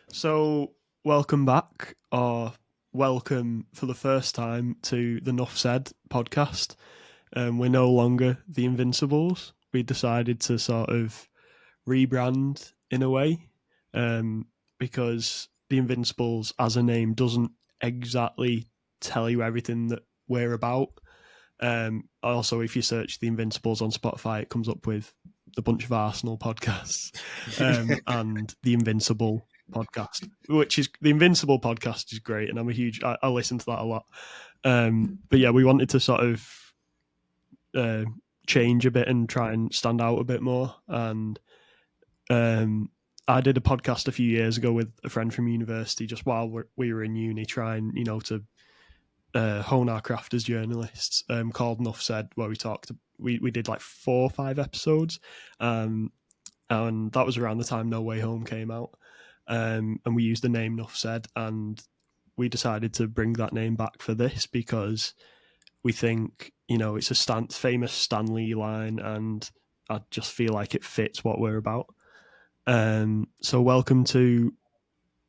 So, welcome back, or welcome for the first time to the Nuff podcast. We're no longer the Invincibles. We decided to sort of rebrand in a way because the Invincibles, as a name, doesn't exactly tell you everything that we're about. Also, if you search the Invincibles on Spotify, it comes up with a bunch of Arsenal podcasts and the Invincible podcast, which is the Invincible podcast is great, and I listen to that a lot. But yeah, we wanted to sort of change a bit and try and stand out a bit more. And I did a podcast a few years ago with a friend from university, just while we were in uni, trying to hone our craft as journalists, called Nuff Said, where we did like 4 or 5 episodes, and that was around the time No Way Home came out, and we used the name Nuff Said, and we decided to bring that name back for this because we think it's a famous Stan Lee line, and I just feel like it fits what we're about. So welcome to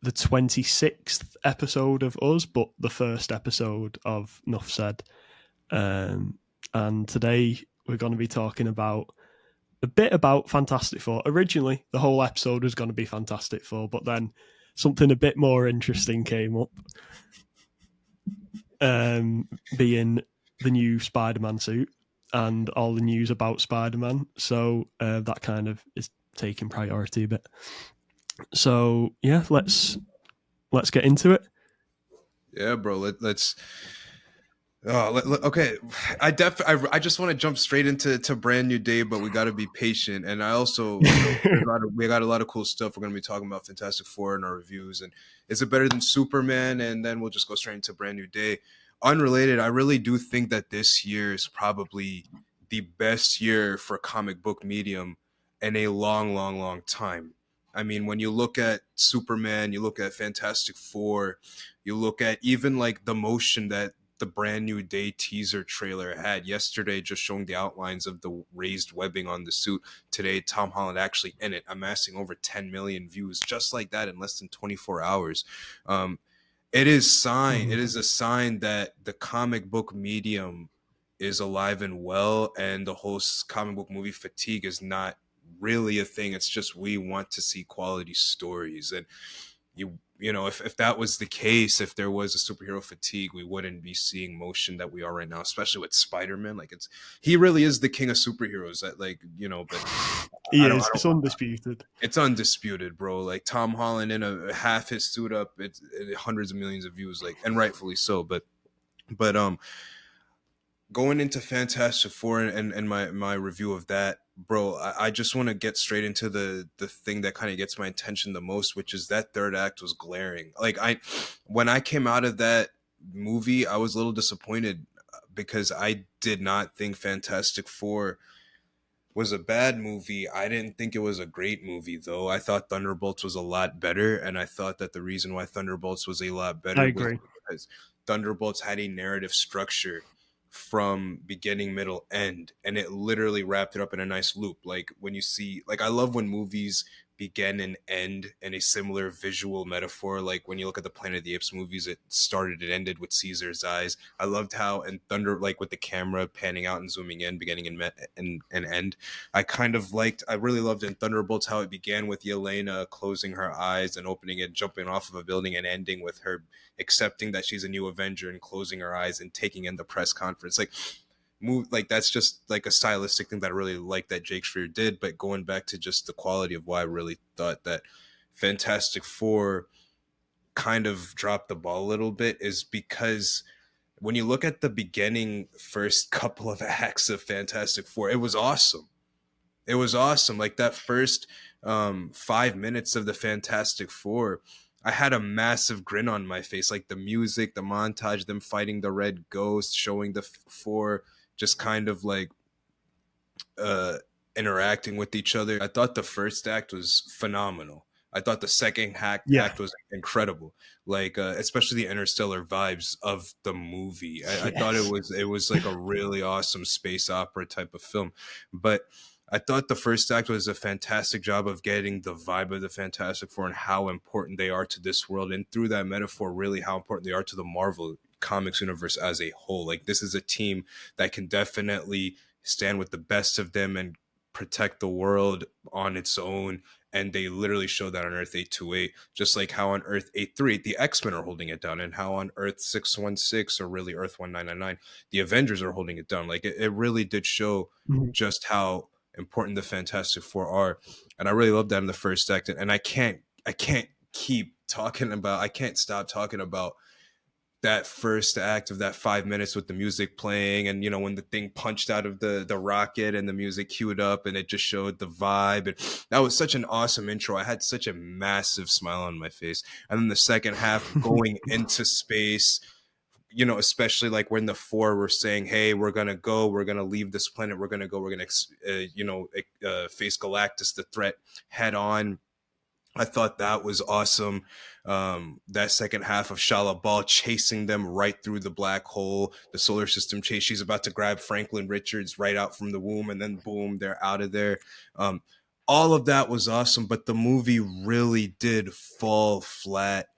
the 26th episode of us, but the first episode of Nuff Said. And today we're going to be talking about a bit about Fantastic Four. Originally, the whole episode was going to be Fantastic Four, but then something a bit more interesting came up, being the new Spider-Man suit and all the news about Spider-Man. So that kind of is taking priority a bit. So yeah, let's get into it. Yeah, bro. Let's. Okay. I just want to jump straight into brand new day, but we got to be patient. And I also we got a lot of cool stuff. We're gonna be talking about Fantastic Four in our reviews. And is it better than Superman? And then we'll just go straight into brand new day. Unrelated, I really do think that this year is probably the best year for comic book medium in a long, long, long time. I mean, when you look at Superman, you look at Fantastic Four, you look at even like the motion that the brand new day teaser trailer had yesterday, just showing the outlines of the raised webbing on the suit. Today, Tom Holland actually in it, amassing over 10 million views just like that in less than 24 hours. It is a sign that the comic book medium is alive and well, and the whole comic book movie fatigue is not really a thing. It's just we want to see quality stories. And if that was the case, if there was a superhero fatigue, we wouldn't be seeing motion that we are right now, especially with Spider-Man. Like he really is the king of superheroes. That but It's undisputed. It's undisputed, bro. Like Tom Holland in a half his suit up, it's hundreds of millions of views, like, and rightfully so. But going into Fantastic Four and my review of that, bro, I just want to get straight into the thing that kind of gets my attention the most, which is that third act was glaring. Like when I came out of that movie, I was a little disappointed because I did not think Fantastic Four was a bad movie. I didn't think it was a great movie, though. I thought Thunderbolts was a lot better, and I thought that the reason why Thunderbolts was a lot better was because Thunderbolts had a narrative structure from beginning, middle, end, and it literally wrapped it up in a nice loop. Like when you see, like, I love when movies begin and end in a similar visual metaphor. Like when you look at the Planet of the Apes movies, it started and ended with Caesar's eyes. I loved how in Thunder, like with the camera panning out and zooming in, beginning and end. I really loved in Thunderbolts how it began with Yelena closing her eyes and opening it, jumping off of a building, and ending with her accepting that she's a new Avenger and closing her eyes and taking in the press conference. That's just like a stylistic thing that I really like that Jake Schreier did. But going back to just the quality of why I really thought that Fantastic Four kind of dropped the ball a little bit is because when you look at the beginning first couple of acts of Fantastic Four, it was awesome. It was awesome. Like that first 5 minutes of the Fantastic Four, I had a massive grin on my face. Like the music, the montage, them fighting the Red Ghost, showing the four just kind of like interacting with each other. I thought the first act was phenomenal. I thought the second act was incredible, like especially the interstellar vibes of the movie. I thought it was like a really awesome space opera type of film. But I thought the first act was a fantastic job of getting the vibe of the Fantastic Four and how important they are to this world, and through that metaphor, really how important they are to the Marvel comics universe as a whole. Like, this is a team that can definitely stand with the best of them and protect the world on its own. And they literally show that on Earth 828, just like how on Earth 838 the X-Men are holding it down, and how on Earth 616, or really Earth 1999, the Avengers are holding it down. Like, it really did show Mhm. just how important the Fantastic Four are. And I really love that in the first act. And I can't stop talking about that first act of that 5 minutes with the music playing, and when the thing punched out of the rocket and the music queued up and it just showed the vibe. And that was such an awesome intro. I had such a massive smile on my face. And then the second half, going into space, especially like when the four were saying, hey, we're gonna leave this planet, we're gonna face Galactus, the threat, head on. I thought that was awesome. That second half of Shala Ball chasing them right through the black hole, the solar system chase. She's about to grab Franklin Richards right out from the womb, and then boom, they're out of there. Um, all of that was awesome, but the movie really did fall flat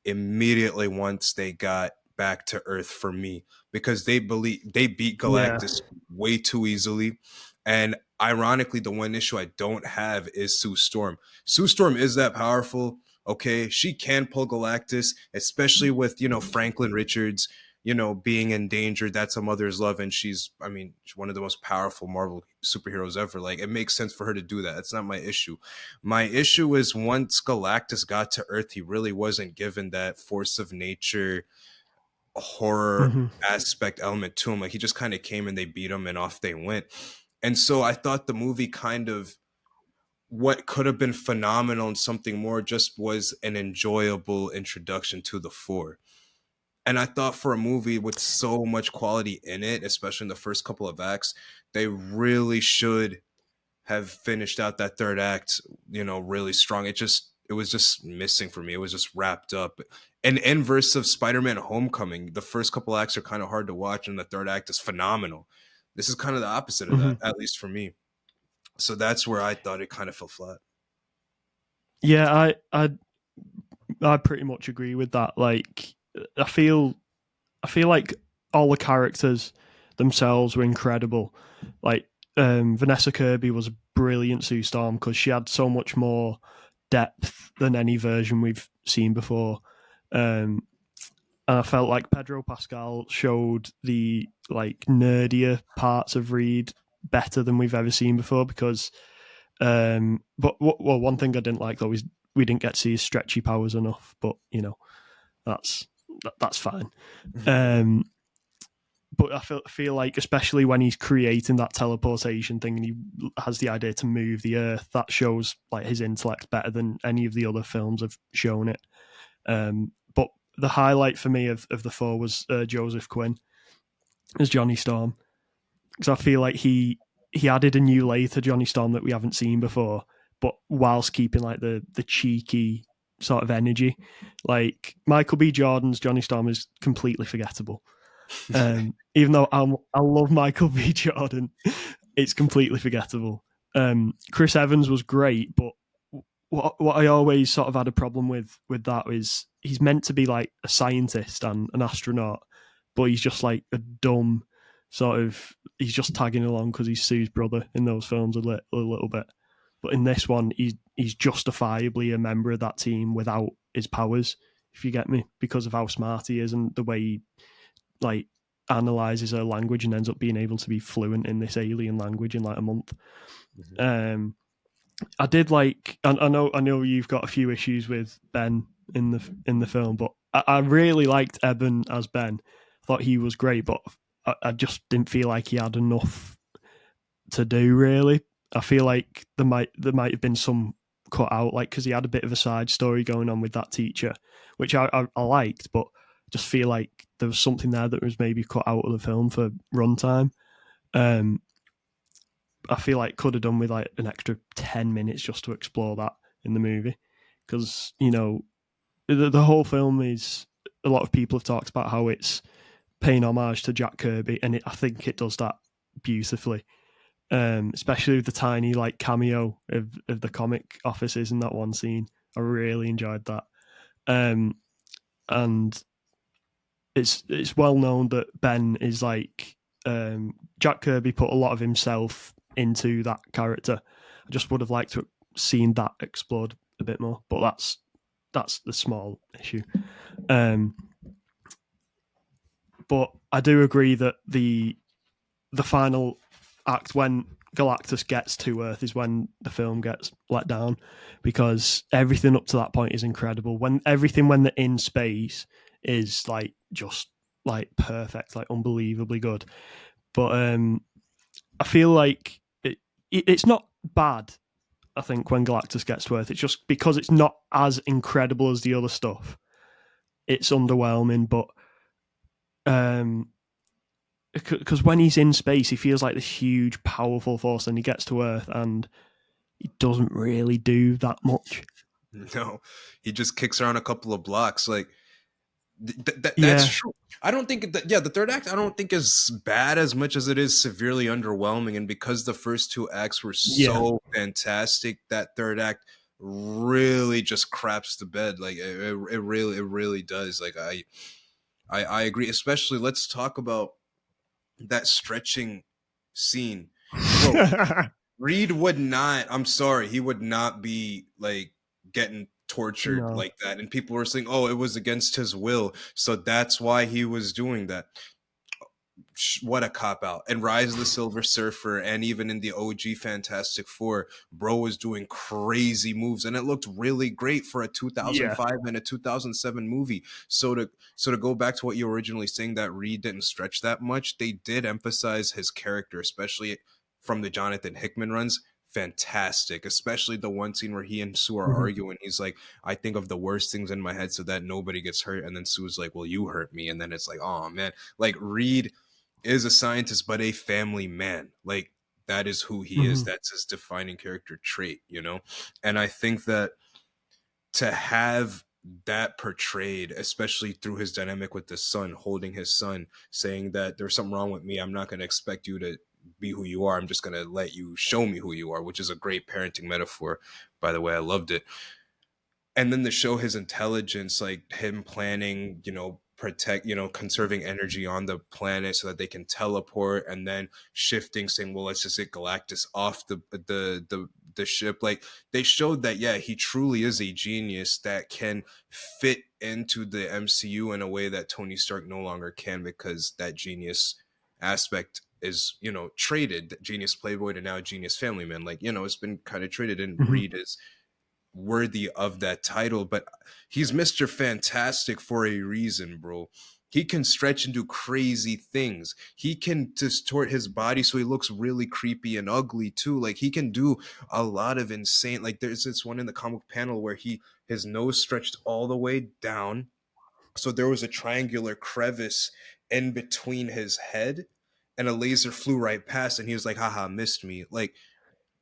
immediately once they got back to Earth for me, because they beat Yeah. Galactus way too easily. And ironically, the one issue I don't have is Sue Storm. Sue Storm is that powerful. Okay, she can pull Galactus, especially with Franklin Richards, being in danger. That's a mother's love, and she's one of the most powerful Marvel superheroes ever. Like, it makes sense for her to do that. That's not my issue. My issue is once Galactus got to Earth, he really wasn't given that force of nature horror Hmm. aspect element to him. Like, he just kind of came and they beat him and off they went. And so I thought the movie kind of, what could have been phenomenal and something more, just was an enjoyable introduction to the four. And I thought for a movie with so much quality in it, especially in the first couple of acts, they really should have finished out that third act, really strong. It was just missing for me. It was just wrapped up. And inverse of Spider-Man Homecoming, the first couple acts are kind of hard to watch, and the third act is phenomenal. This is kind of the opposite of Hmm. that, at least for me. So that's where I thought it kind of fell flat. Yeah, I pretty much agree with that. Like, I feel I feel like all the characters themselves were incredible. Like, Vanessa Kirby was a brilliant Sue Storm because she had so much more depth than any version we've seen before. Um, and I felt like Pedro Pascal showed the like nerdier parts of Reed better than we've ever seen before. Because, but well, one thing I didn't like though is we didn't get to see his stretchy powers enough. But that's that's fine. Um, but I feel like, especially when he's creating that teleportation thing and he has the idea to move the Earth, that shows like his intellect better than any of the other films have shown it. But the highlight for me of the four was Joseph Quinn as Johnny Storm, because I feel like he added a new layer to Johnny Storm that we haven't seen before, but whilst keeping like the cheeky sort of energy. Like, Michael B. Jordan's Johnny Storm is completely forgettable. Even though I love Michael B. Jordan, it's completely forgettable. Chris Evans was great, but what I always sort of had a problem with that is he's meant to be like a scientist and an astronaut, but he's just like a dumb sort of. He's just tagging along because he's Sue's brother in those films a little bit. But in this one, he's justifiably a member of that team without his powers, if you get me, because of how smart he is and the way he like analyzes her language and ends up being able to be fluent in this alien language in like a month. Mhm. Um, I did like. I know you've got a few issues with Ben in the film, but I really liked Eben as Ben. I thought he was great, but I just didn't feel like he had enough to do. Really, I feel like there might have been some cut out, like because he had a bit of a side story going on with that teacher, which I liked, but just feel like there was something there that was maybe cut out of the film for runtime. Um, I feel like could have done with like an extra 10 minutes just to explore that in the movie, because the whole film is, a lot of people have talked about how it's paying homage to Jack Kirby, and I think it does that beautifully. especially with the tiny like cameo of the comic offices in that one scene. I really enjoyed that. And it's well known that Ben is like Jack Kirby put a lot of himself into that character. I just would have liked to have seen that explored a bit more, but that's the small issue. But I do agree that the final act, when Galactus gets to Earth, is when the film gets let down, because everything up to that point is incredible. When they're in space is like just like perfect, like unbelievably good. But I feel like it's not bad. I think when Galactus gets to Earth, it's just because it's not as incredible as the other stuff. It's underwhelming, but because when he's in space, he feels like this huge, powerful force, and he gets to Earth and he doesn't really do that much. No, he just kicks around a couple of blocks. Like that's Yeah, true. I don't think that. Yeah, the third act I don't think is bad as much as it is severely underwhelming. And because the first two acts were yeah, so fantastic, that third act really just craps the bed. Like it really does. Like I agree. Especially, let's talk about that stretching scene, bro. Reed would not. I'm sorry, he would not be like getting tortured no, like that. And people were saying, "Oh, it was against his will, so that's why he was doing that." What a cop out. And Rise of the Silver Surfer, and even in the OG Fantastic Four, bro was doing crazy moves, and it looked really great for a yeah, 2005 and a 2007 movie. So to go back to what you were originally saying, that Reed didn't stretch that much, they did emphasize his character, especially from the Jonathan Hickman runs. Fantastic, especially the one scene where he and Sue are mm-hmm. arguing. He's like, I think of the worst things in my head so that nobody gets hurt. And then Sue's like, well, you hurt me. And then it's like, oh man, like Reed is a scientist, but a family man. Like that is who he is. Mm-hmm. That's his defining character trait, you know? And I think that to have that portrayed, especially through his dynamic with the son, holding his son, saying that there's something wrong with me. I'm not going to expect you to be who you are. I'm just going to let you show me who you are, which is a great parenting metaphor. By the way, I loved it. And then to show his intelligence, like him planning, protect, conserving energy on the planet so that they can teleport, and then shifting, saying, well, let's just get Galactus off the ship. Like they showed that, yeah, he truly is a genius that can fit into the MCU in a way that Tony Stark no longer can, because that genius aspect is, traded. Genius playboy to now genius family man. Like, it's been kind of traded, and Mm-hmm. Reed is worthy of that title. But he's Mr. Fantastic for a reason, bro. He can stretch and do crazy things. He can distort his body so he looks really creepy and ugly too. Like he can do a lot of insane. Like there's this one in the comic panel where his nose stretched all the way down, so there was a triangular crevice in between his head, and a laser flew right past, and he was like, haha, missed me. Like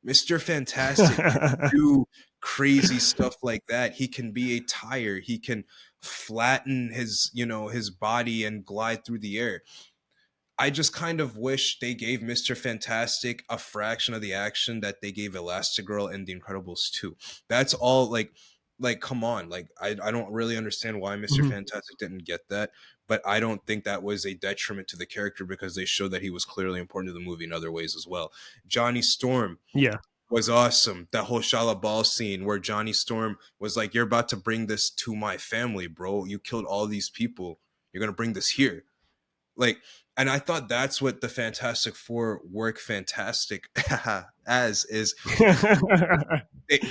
Mr. Fantastic can do crazy stuff like that. He can be a tire. He can flatten his body and glide through the air. I just kind of wish they gave Mr. Fantastic a fraction of the action that they gave Elastigirl and The Incredibles 2. That's all. Like come on. Like I don't really understand why Mr. Mm-hmm. Fantastic didn't get that, but I don't think that was a detriment to the character, because they showed that he was clearly important to the movie in other ways as well. Johnny Storm Yeah. was awesome. That whole Shala Ball scene where Johnny Storm was like, "You're about to bring this to my family, bro. You killed all these people. You're gonna bring this here." Like, and I thought that's what the Fantastic Four work fantastic as is.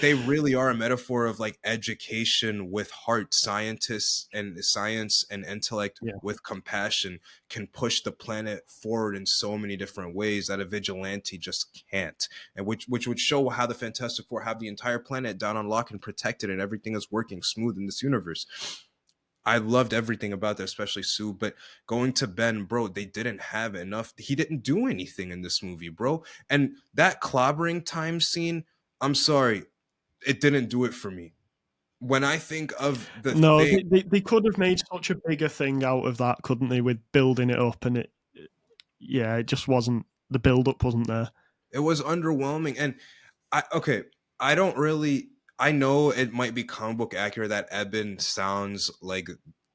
They really are a metaphor of like education with heart. Scientists and science and intellect Yeah. with compassion can push the planet forward in so many different ways that a vigilante just can't. And which would show how the Fantastic Four have the entire planet down on lock and protected, and everything is working smooth in this universe. I loved everything about that, especially Sue. But going to Ben, bro, they didn't have enough. He didn't do anything in this movie, bro. And that clobbering time scene, I'm sorry, it didn't do it for me. When I think of the No, thing, they could have made such a bigger thing out of that, couldn't they? With building it up, and yeah, it just wasn't. The build up wasn't there. It was underwhelming, and okay, I don't really. I know it might be comic book accurate that Eben sounds like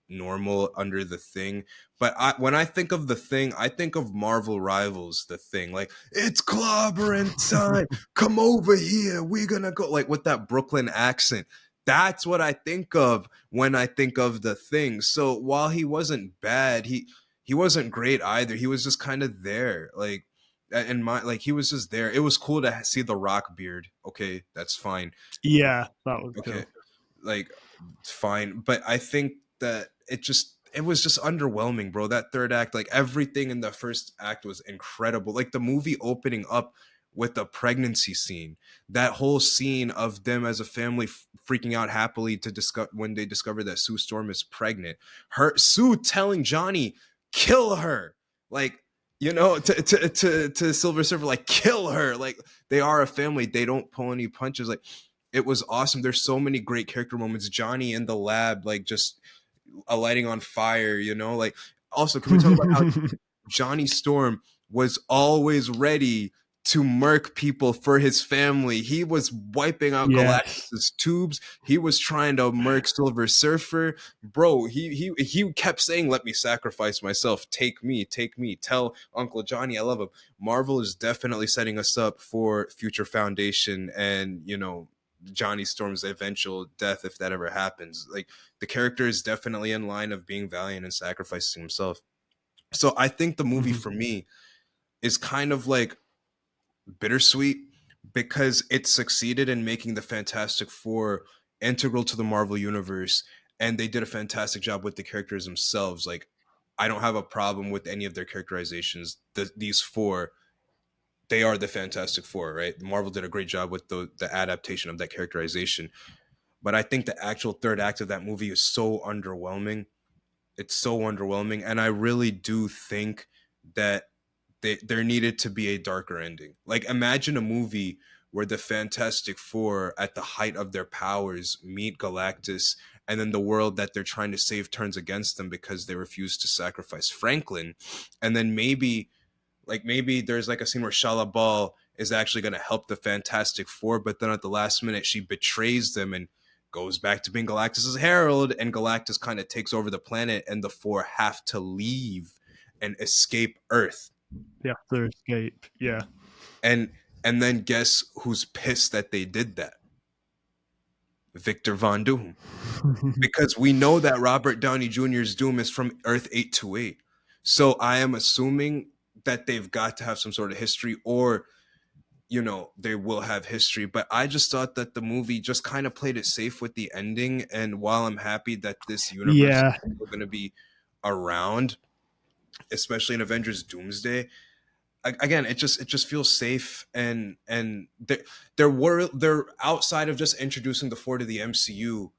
normal under the Thing, but when I think of the Thing, I think of Marvel Rivals, the Thing. Like, it's clobbering time. Come over here. We're gonna go, like, with that Brooklyn accent. That's what I think of when I think of the Thing. So while he wasn't bad, he wasn't great either. He was just kind of there, like, and my, like, he was just there. It was cool to see the Rock beard. Okay, that's fine. Yeah, that was Okay, cool. like, fine, but I think that it was just underwhelming, bro. That third act, like, everything in the first act was incredible. Like, the movie opening up with the pregnancy scene, that whole scene of them as a family freaking out happily to discover when they discover that Sue Storm is pregnant. Her Sue telling Johnny, kill her. Like, to Silver Surfer, like, kill her. Like, they are a family. They don't pull any punches. Like, it was awesome. There's so many great character moments. Johnny in the lab, like, just lighting on fire, like, also, can we talk about how Johnny Storm was always ready to murk people for his family? He was wiping out Yes. Galactus's tubes. He was trying to murk Silver Surfer. Bro, he kept saying, let me sacrifice myself. Take me, take me. Tell Uncle Johnny I love him. Marvel is definitely setting us up for future Foundation and, Johnny Storm's eventual death, if that ever happens. Like, the character is definitely in line of being valiant and sacrificing himself. So I think the movie Mhm. for me is kind of like bittersweet because it succeeded in making the Fantastic Four integral to the Marvel universe, and they did a fantastic job with the characters themselves. Like, I don't have a problem with any of their characterizations. These four, they are the Fantastic Four, right? Marvel did a great job with the adaptation of that characterization. But I think the actual third act of that movie is so underwhelming. It's so underwhelming, and I really do think that there needed to be a darker ending. Like, imagine a movie where the Fantastic Four, at the height of their powers, meet Galactus, and then the world that they're trying to save turns against them because they refuse to sacrifice Franklin, and then maybe there's like a scene where Shala Ball is actually going to help the Fantastic Four, but then at the last minute she betrays them and goes back to being Galactus's herald, and Galactus kind of takes over the planet, and the four have to leave and escape Earth. The after escape. Yeah. And and then guess who's pissed that they did that? Victor Von Doom. Because we know that Robert Downey Jr.'s Doom is from Earth 828. So I am assuming that they've got to have some sort of history, or they will have history. But I just thought that the movie just kind of played it safe with the ending. And while I'm happy that this universe Yeah. is still going to be around, especially in Avengers Doomsday, again, it just feels safe. And they're outside of just introducing the four to the MCU.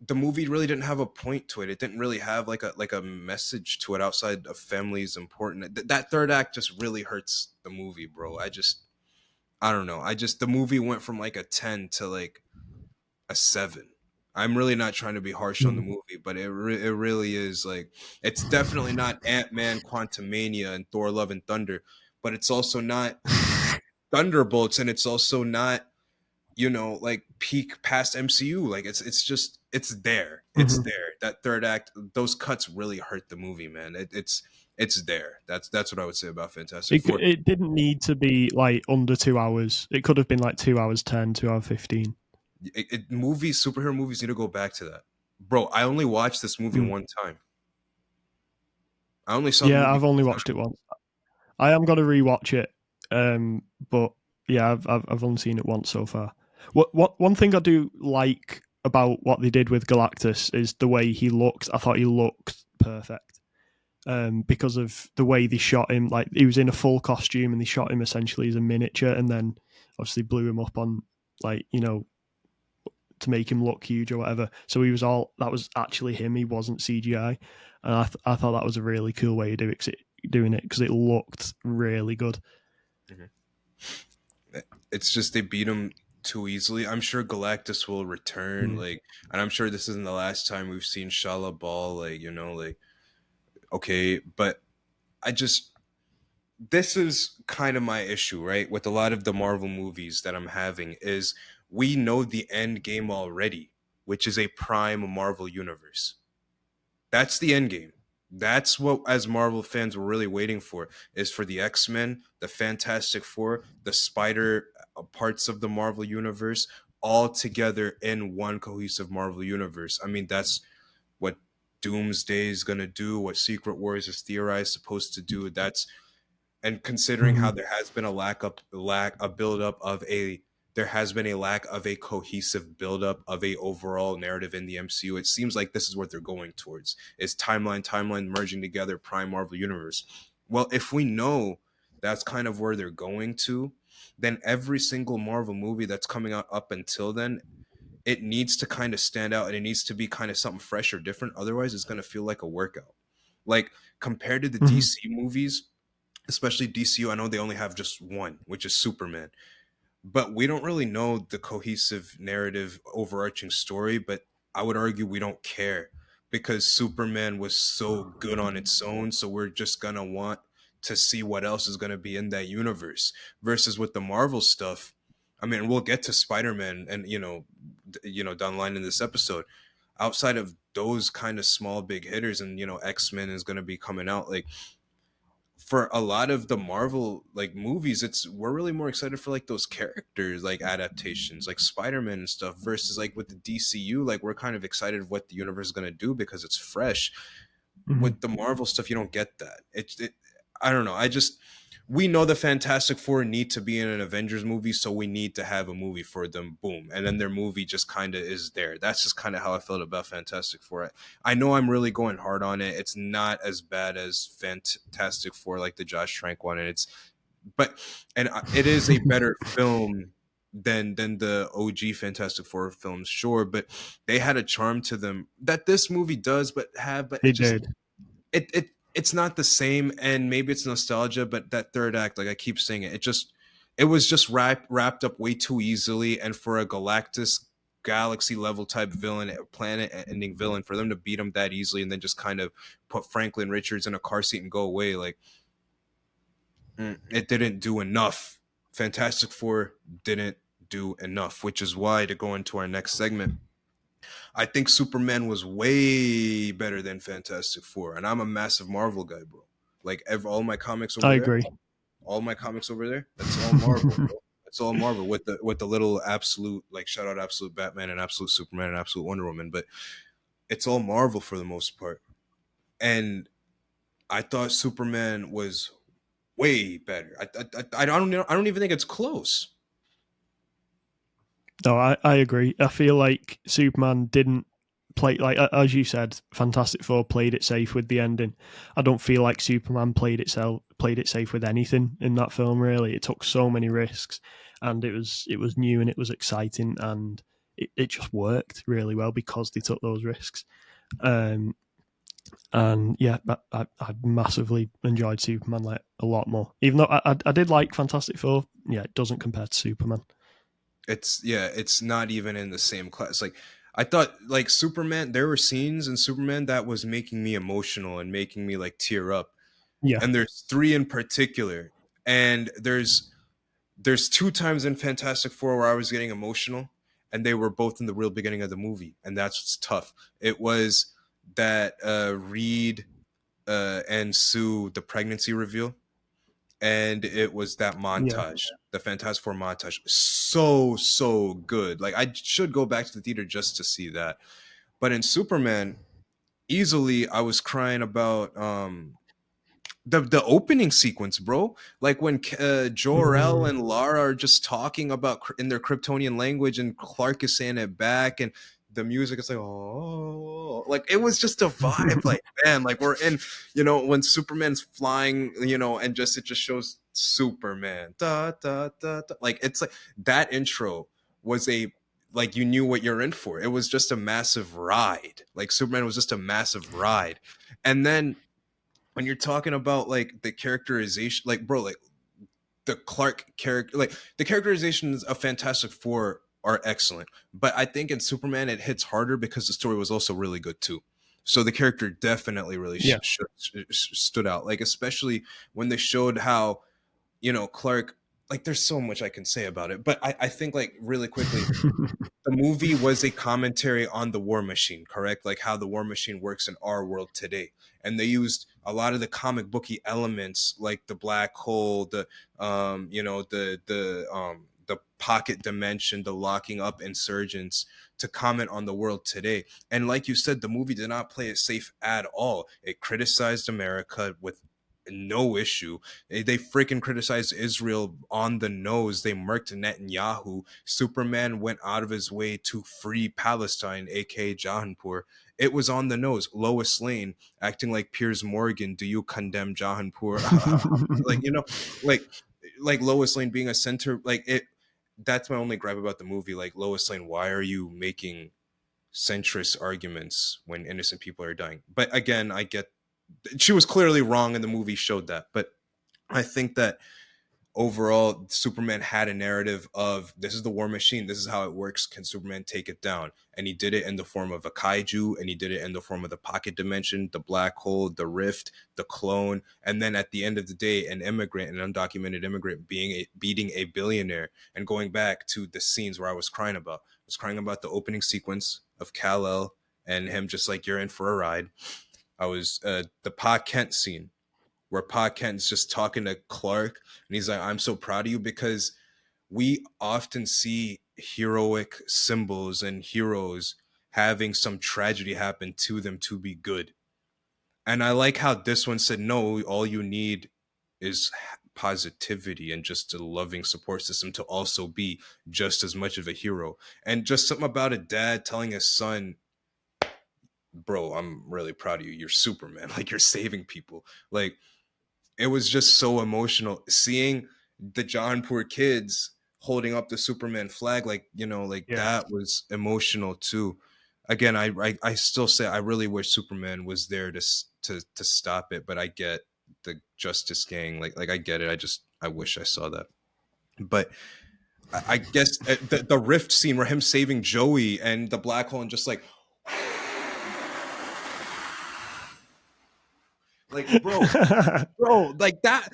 The movie really didn't have a point to it. It didn't really have like a message to it outside of family is important. That third act just really hurts the movie, bro. I don't know. The movie went from like a 10 to like a 7. I'm really not trying to be harsh on the Mhm. movie, but it really is like, it's definitely not Ant-Man, Quantumania, and Thor: Love and Thunder, but it's also not Thunderbolts, and it's also not, like, peak past MCU. Like, it's just, it's there. It's Mhm. there. That third act, those cuts really hurt the movie, man. It's there. That's what I would say about Fantastic It Four. it didn't need to be like under 2 hours. It could have been like 2 hours 10, 2 hour 15. Superhero movies need to go back to that, bro. I only watched this movie Mm. one time. I only saw the Yeah, movie I've only one watched it once. I am gonna rewatch it, but yeah, I've only seen it once so far. What one thing I do like about what they did with Galactus is the way he looked. I thought he looked perfect. Because of the way they shot him. Like, he was in a full costume and they shot him essentially as a miniature, and then obviously blew him up on, like, to make him look huge or whatever. So that was actually him. He wasn't CGI, and I thought that was a really cool way of doing it because it looked really good. time. It's just they beat him too easily. I'm sure Galactus will return, Mm. like, and I'm sure this isn't the last time we've seen Shala Ball, like, like, okay, but I just this is kind of my issue, right? With a lot of the Marvel movies that I'm having is we know the end game already, which is a prime Marvel universe. That's the end game. That's what, as Marvel fans, we're really waiting for, is for the X-Men, the Fantastic Four, the Spider parts of the Marvel universe all together in one cohesive Marvel universe. I mean, that's what Doomsday is going to do, what Secret Wars is theorized supposed to do. That's, and considering how Mhm. there has been a build up of a there has been a lack of a cohesive buildup of a overall narrative in the MCU. It seems like this is what they're going towards: is timeline merging together, prime Marvel universe. Well, if we know that's kind of where they're going to, then every single Marvel movie that's coming out up until then, it needs to kind of stand out and it needs to be kind of something fresh or different. Otherwise, it's going to feel like a workout. Like, compared to the Mhm. DC movies, especially DCU, I know they only have just one, which is Superman, but we don't really know the cohesive narrative overarching story. But I would argue we don't care because Superman was so good on its own, so we're just gonna want to see what else is going to be in that universe. Versus with the Marvel stuff, I mean, we'll get to Spider-Man and down the line in this episode. Outside of those kind of small big hitters, and X-Men is going to be coming out, like, for a lot of the Marvel like movies, it's we're really more excited for like those characters like adaptations like Spider-Man and stuff, versus like with the DCU, like we're kind of excited what the universe is going to do because it's fresh. Mhm. With the Marvel stuff, you don't get that. I don't know. I just We know the Fantastic Four need to be in an Avengers movie, so we need to have a movie for them. Boom, and then their movie just kind of is there. That's just kind of how I felt about Fantastic Four. I know I'm really going hard on it. It's not as bad as Fantastic Four, like the Josh Trank one, and but it is a better film than the OG Fantastic Four films, sure, but they had a charm to them that this movie does, but It did. it's not the same. And maybe it's nostalgia, but that third act, like I keep saying it was just wrapped up way too easily. And for a Galactus galaxy level type villain, a planet ending villain, for them to beat him that easily and then just kind of put Franklin Richards in a car seat and go away, like, it didn't do enough. Fantastic Four didn't do enough, which is why, to go into our next segment, I think Superman was way better than Fantastic Four, and I'm a massive Marvel guy, bro. Like, all my comics I over there, agree. that's all Marvel, bro. That's all Marvel with the little absolute, like, shout out absolute Batman and absolute Superman and absolute Wonder Woman, but it's all Marvel for the most part. And I thought Superman was way better. I don't even think it's close. No, I agree. I feel like Superman didn't play like as you said. Fantastic Four played it safe with the ending. I don't feel like Superman played it safe with anything in that film. Really, it took so many risks, and it was new and it was exciting, and it just worked really well because they took those risks. Um, and yeah, I massively enjoyed Superman like a lot more. Even though I did like Fantastic Four, yeah, it doesn't compare to Superman. It's not even in the same class. Like, I thought, like, Superman, there were scenes in Superman that was making me emotional and making me like tear up. Yeah, And there's three in particular. And there's two times in Fantastic Four where I was getting emotional, and they were both in the real beginning of the movie, and that's what's tough. It was that Reed and Sue, the pregnancy reveal, and it was that yeah. montage, the Fantastic Four montage. So good. Like, I should go back to the theater just to see that. But in Superman, easily I was crying about the opening sequence, bro. Like when Jor-El Mm. and Lara are just talking about in their Kryptonian language, and Clark is saying it back, and the music is like, oh, like, it was just a vibe. Like, man, like, we're in, when Superman's flying, and just it just shows Superman, da da da, da. Like, it's like that intro was a like, you knew what you're in for. It was just a massive ride. Like, Superman was just a massive ride, and then when you're talking about like the characterization, like, bro, like the Clark character, like the characterizations of Fantastic Four are excellent, but I think in Superman it hits harder because the story was also really good too. So the character definitely really Yeah. stood out, like especially when they showed how, Clark. Like, there's so much I can say about it, but I think, like, really quickly, the movie was a commentary on the war machine, correct? Like how the war machine works in our world today. And they used a lot of the comic booky elements, like the black hole, the pocket dimension, the locking up insurgents, to comment on the world today. And like you said, the movie did not play it safe at all. It criticized America with no issue. They freaking criticized Israel on the nose. They murked Netanyahu. Superman went out of his way to free Palestine, aka Jahanpur. It was on the nose. Lois Lane acting like Piers Morgan. Do you condemn Jahanpur? like you know, like like Lois Lane being a center. Like it. That's my only gripe about the movie. Like, Lois Lane, why are you making centrist arguments when innocent people are dying? But again, I get she was clearly wrong, and the movie showed that. But I think that overall, Superman had a narrative of, this is the war machine, this is how it works, can Superman take it down? And he did it in the form of a kaiju, and he did it in the form of the pocket dimension, the black hole, the rift, the clone, and then at the end of the day, an immigrant, an undocumented immigrant, beating a billionaire. And going back to the scenes where I was crying about, the opening sequence of Kal-El and him just like, you're in for a ride. I was the Pa Kent scene where Pa Kent's just talking to Clark, and he's like, I'm so proud of you, because we often see heroic symbols and heroes having some tragedy happen to them to be good. And I like how this one said, no, all you need is positivity and just a loving support system to also be just as much of a hero. And just something about a dad telling his son, bro, I'm really proud of you. You're Superman. Like, you're saving people. Like, it was just so emotional seeing the Jahanpur kids holding up the Superman flag. Like, like Yeah. that was emotional too. Again, I still say I really wish Superman was there to stop it, but I get the Justice Gang. Like I get it. I wish I saw that. But I guess the rift scene where him saving Joey and the black hole and just like bro, like that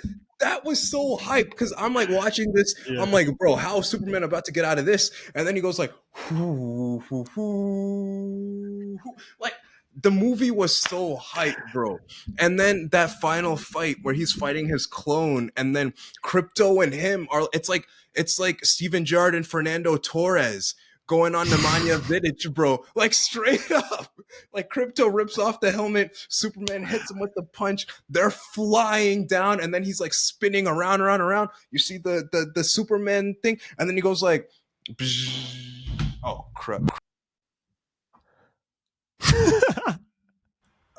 was so hype, because I'm like watching this, Yeah. I'm like, bro, how is Superman about to get out of this? And then he goes like, like, the movie was so hype, bro. And then that final fight where he's fighting his clone, and then Crypto and him are, it's like Steven Gerrard and Fernando Torres going on Nemanja Vidic, bro. Like, straight up. Like, Crypto rips off the helmet, Superman hits him with the punch, they're flying down, and then he's like spinning around, around, around. You see the Superman thing, and then he goes like, oh crap.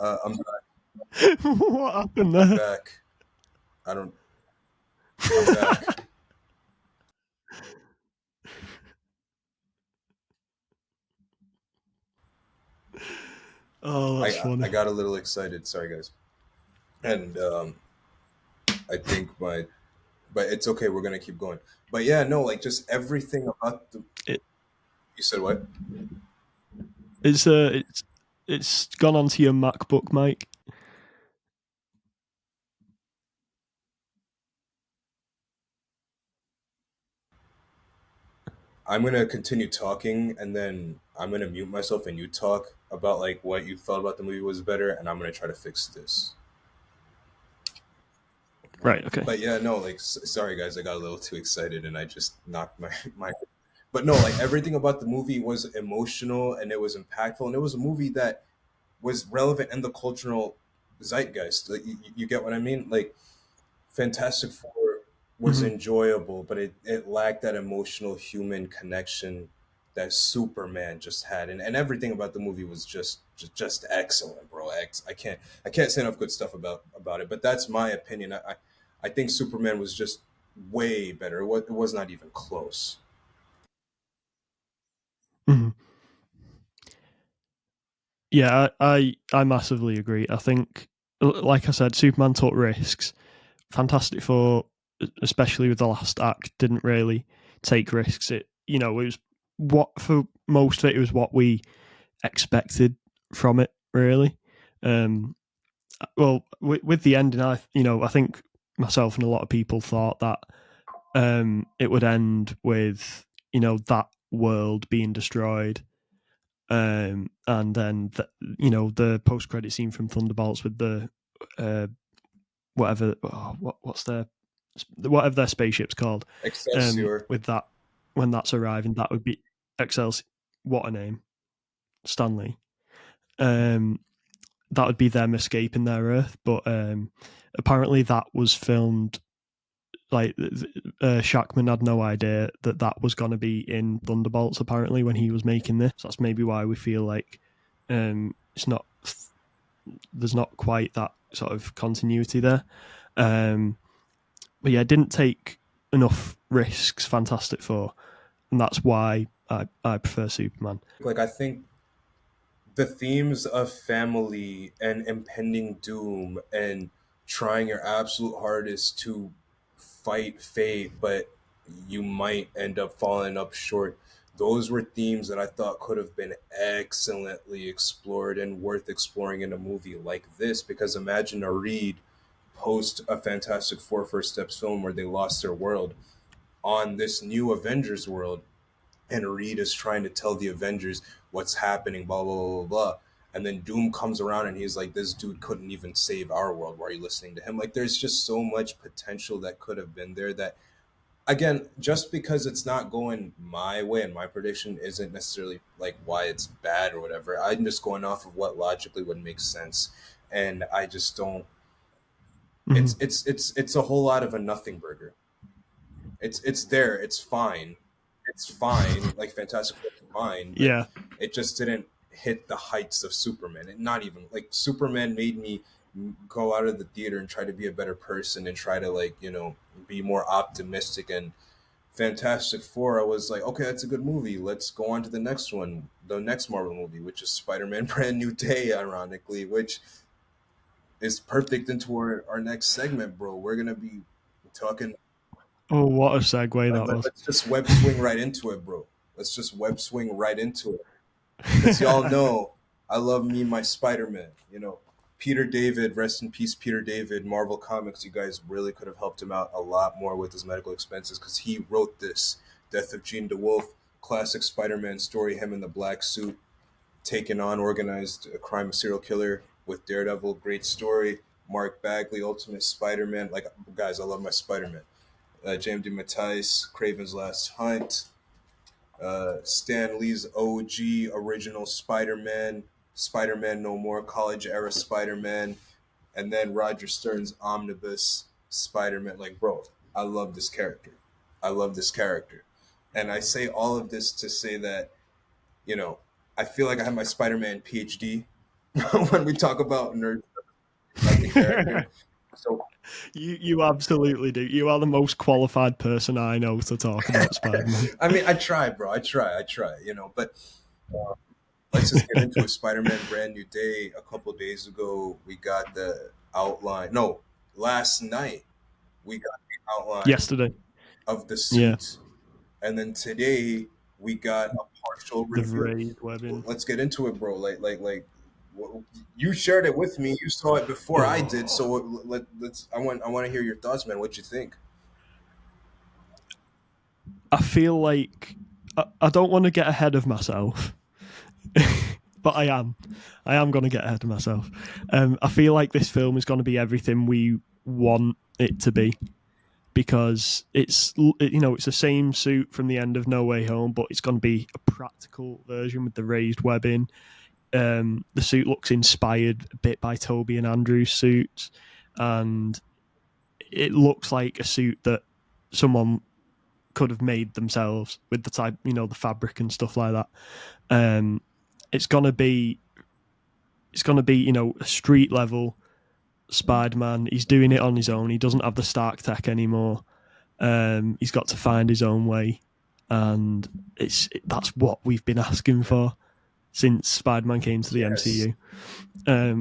I'm What happened there? back. I don't. I'm back. Oh, that's funny. I got a little excited. Sorry, guys. And I think but it's okay. We're gonna keep going. But yeah, no, like, just everything about the. It, You said what? it's gone onto your MacBook, Mike. I'm gonna continue talking, and then I'm gonna mute myself, and you talk about like what you thought about the movie was better, and I'm gonna try to fix this. Right. Okay. But yeah, no, like, sorry guys, I got a little too excited, and I just knocked my. But no, like, everything about the movie was emotional, and it was impactful, and it was a movie that was relevant in the cultural zeitgeist. Like, you get what I mean? Like, Fantastic Four was Mhm. enjoyable, but it lacked that emotional human connection that Superman just had, and everything about the movie was just excellent, bro. I can't say enough good stuff about it. But that's my opinion. I think Superman was just way better. It was not even close. Mhm. Yeah, I massively agree. I think, like I said, Superman took risks. Fantastic Four, especially with the last act, didn't really take risks. It was what, for most of it, it was what we expected from it. really. Well, with the ending, I think myself and a lot of people thought that it would end with that world being destroyed, and then the post credit scene from Thunderbolts with the whatever what's whatever their spaceship's called, Excelsior. with that when that's arriving, that would be Excelsior. What a name, Stanley. That would be them escaping their Earth, but apparently that was filmed. Like Shackman had no idea that that was going to be in Thunderbolts. Apparently, when he was making this, so that's maybe why we feel like it's not. There's not quite that sort of continuity there. But yeah, didn't take enough risks. Fantastic Four, and that's why I prefer Superman. Like, I think the themes of family and impending doom and trying your absolute hardest to fight fate, but you might end up falling up short. Those were themes that I thought could have been excellently explored and worth exploring in a movie like this. Because imagine a Reed post a Fantastic Four First Steps film where they lost their world on this new Avengers world, and Reed is trying to tell the Avengers what's happening, blah blah blah blah blah. And then Doom comes around and he's like, "This dude couldn't even save our world. Why are you listening to him?" Like, there's just so much potential that could have been there. That, again, just because it's not going my way and my prediction isn't necessarily like why it's bad or whatever. I'm just going off of what logically would make sense, and I just don't. Mm-hmm. It's a whole lot of a nothing burger. It's there. It's fine. It's fine. Like, Fantastic Four is fine, but Yeah. it just didn't hit the heights of Superman. And not even like Superman made me go out of the theater and try to be a better person and try to, like, be more optimistic. And Fantastic Four, I was like, okay, that's a good movie. Let's go on to the next one, the next Marvel movie, which is Spider-Man: Brand New Day, ironically, which is perfect into our next segment, bro. We're gonna be talking. Oh, what a segue that was. Let's just web swing right into it, bro. Let's just web swing right into it. Because y'all know I love me my Spider-Man. Peter David, rest in peace, Peter David. Marvel Comics, you guys really could have helped him out a lot more with his medical expenses, because he wrote this Death of Jean DeWolf, classic Spider-Man story, him in the black suit, taking on organized crime serial killer with Daredevil. Great story. Mark Bagley, Ultimate Spider-Man. Like, guys, I love my Spider-Man. James DeMatteis, Craven's Last Hunt, Stan Lee's OG original Spider-Man, Spider-Man No More, college era Spider-Man, and then Roger Stern's omnibus Spider-Man. Like, bro, I love this character. I love this character. And I say all of this to say that, I feel like I have my Spider-Man PhD when we talk about nerds like the character. So you absolutely do. You are the most qualified person I know to talk about Spider-Man. I mean, I try, bro. I try. But let's just get into it. Spider-Man: Brand New Day. A couple days ago, we got the outline. No, last night we got the outline Yesterday, of the yeah, suit, and then today we got a partial the review. raised webbing. Let's get into it, bro. You shared it with me. You saw it before I did. So let's. I want to hear your thoughts, man. What you think? I feel like I don't want to get ahead of myself, but I am. I am going to get ahead of myself. I feel like this film is going to be everything we want it to be, because it's it's the same suit from the end of No Way Home, but it's going to be a practical version with the raised webbing. The suit looks inspired a bit by Toby and Andrew's suits, and it looks like a suit that someone could have made themselves with the type, the fabric and stuff like that. It's gonna be, a street level Spider-Man. He's doing it on his own. He doesn't have the Stark tech anymore. He's got to find his own way, and that's what we've been asking for since Spider-Man came to the MCU.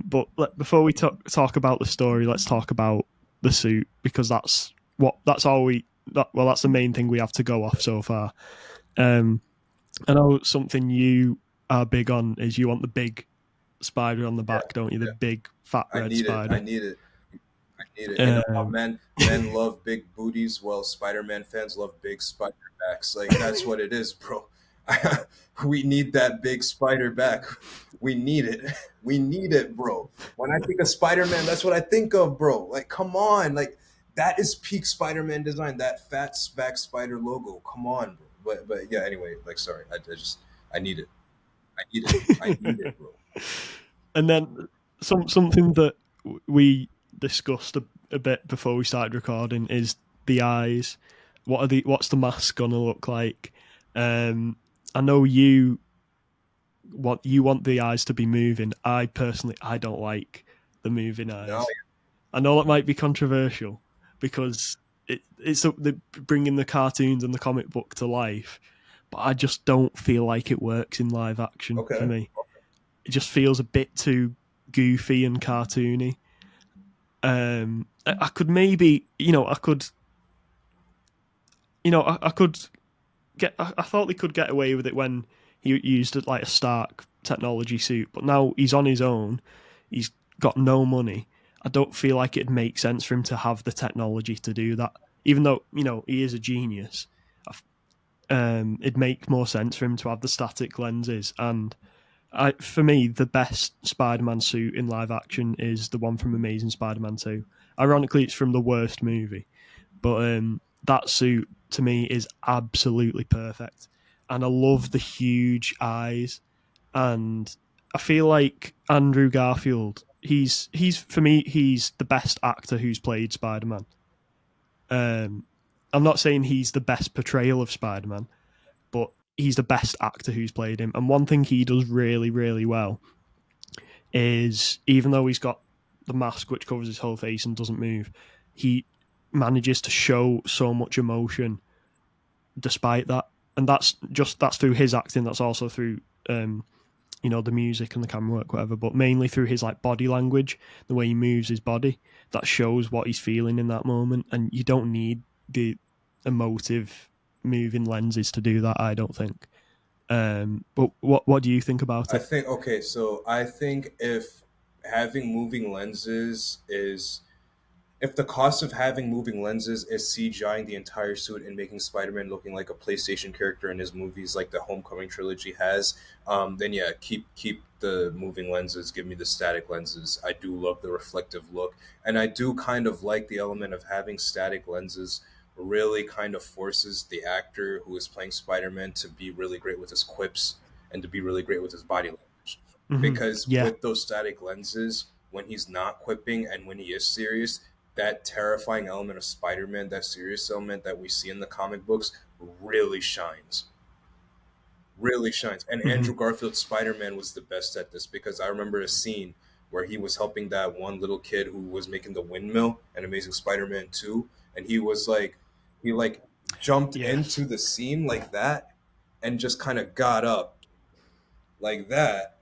But before we talk about the story, let's talk about the suit, because that's the main thing we have to go off so far. I know something you are big on is you want the big spider on the Yeah, back, don't you? The yeah. big fat I red need it. I spider. need it. I need it. You know how Um, men love big booties. Well, Spider-Man fans love big spider backs. Like that's what it is, bro. We need that big spider back. We need it. We need it, bro. When I think of Spider-Man, that's what I think of, bro. Like, come on, like that is peak Spider-Man design. That fat back spider logo. Come on, bro. But yeah. Anyway, like, sorry. I just I need it. I need it. I need it, bro. and then something that we discussed a bit before we started recording is the eyes. What's the mask gonna look like? I know you want the eyes to be moving. I personally I don't like the moving No, eyes. I know that might be controversial because it's bringing the cartoons and the comic book to life, but I just don't feel like it works in live action for okay. me. It just feels a bit too goofy and cartoony. I could maybe, I could get. I thought they could get away with it when he used like a Stark technology suit, but now he's on his own. He's got no money. I don't feel like it'd make sense for him to have the technology to do that. Even though he is a genius, it'd make more sense for him to have the static lenses. And for me, the best Spider-Man suit in live action is the one from Amazing Spider-Man 2. Ironically, it's from the worst movie, but that suit to me is absolutely perfect, and I love the huge eyes. And I feel like Andrew Garfield, he's for me, he's the best actor who's played Spider-Man. Um, I'm not saying he's the best portrayal of Spider-Man, but he's the best actor who's played him. And one thing he does really, really well is, even though he's got the mask which covers his whole face and doesn't move, he manages to show so much emotion despite that. And that's through his acting. That's also through the music and the camera work, whatever. But mainly through his like body language, the way he moves his body, that shows what he's feeling in that moment. And you don't need the emotive moving lenses to do that, I don't think. But what do you think about I it? think okay, so I think if having moving lenses is if the cost of having moving lenses is CGIing the entire suit and making Spider-Man looking like a PlayStation character in his movies, like the Homecoming trilogy has, then yeah, keep the moving lenses. Give me the static lenses. I do love the reflective look, and I do kind of like the element of having static lenses. Really, kind of forces the actor who is playing Spider-Man to be really great with his quips and to be really great with his body language. Mm-hmm. Because Yeah. with those static lenses, when he's not quipping and when he is serious, that terrifying element of Spider-Man, that serious element that we see in the comic books, really shines. Really shines. And Mm-hmm. Andrew Garfield's Spider-Man was the best at this because I remember a scene where he was helping that one little kid who was making the windmill in Amazing Spider-Man 2, and he like jumped Yes. into the scene like that and just kind of got up like that,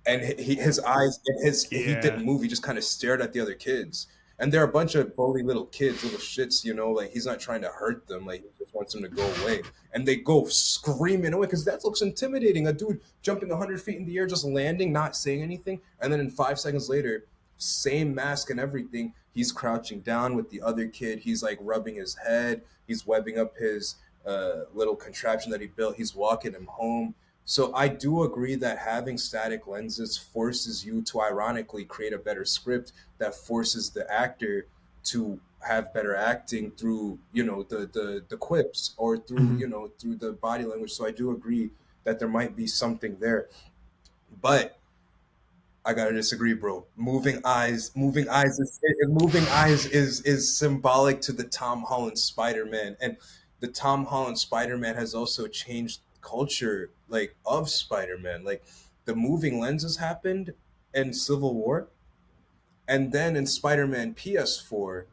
and his eyes and his he Yeah. didn't move. He just kind of stared at the other kids, and they're a bunch of bully little kids, little shits. Like he's not trying to hurt them. Like he just wants them to go away, and they go screaming away because that looks intimidating. A dude jumping 100 feet in the air, just landing, not saying anything, and then in 5 seconds later, same mask and everything. He's crouching down with the other kid. He's like rubbing his head. He's webbing up his little contraption that he built. He's walking him home. So I do agree that having static lenses forces you to ironically create a better script that forces the actor to have better acting through, the quips or through, Mm-hmm. through the body language. So I do agree that there might be something there. But I gotta disagree, bro. Moving eyes is symbolic to the Tom Holland Spider Man, and the Tom Holland Spider Man has also changed culture, like of Spider Man. Like the moving lenses happened in Civil War, and then in Spider Man PS4,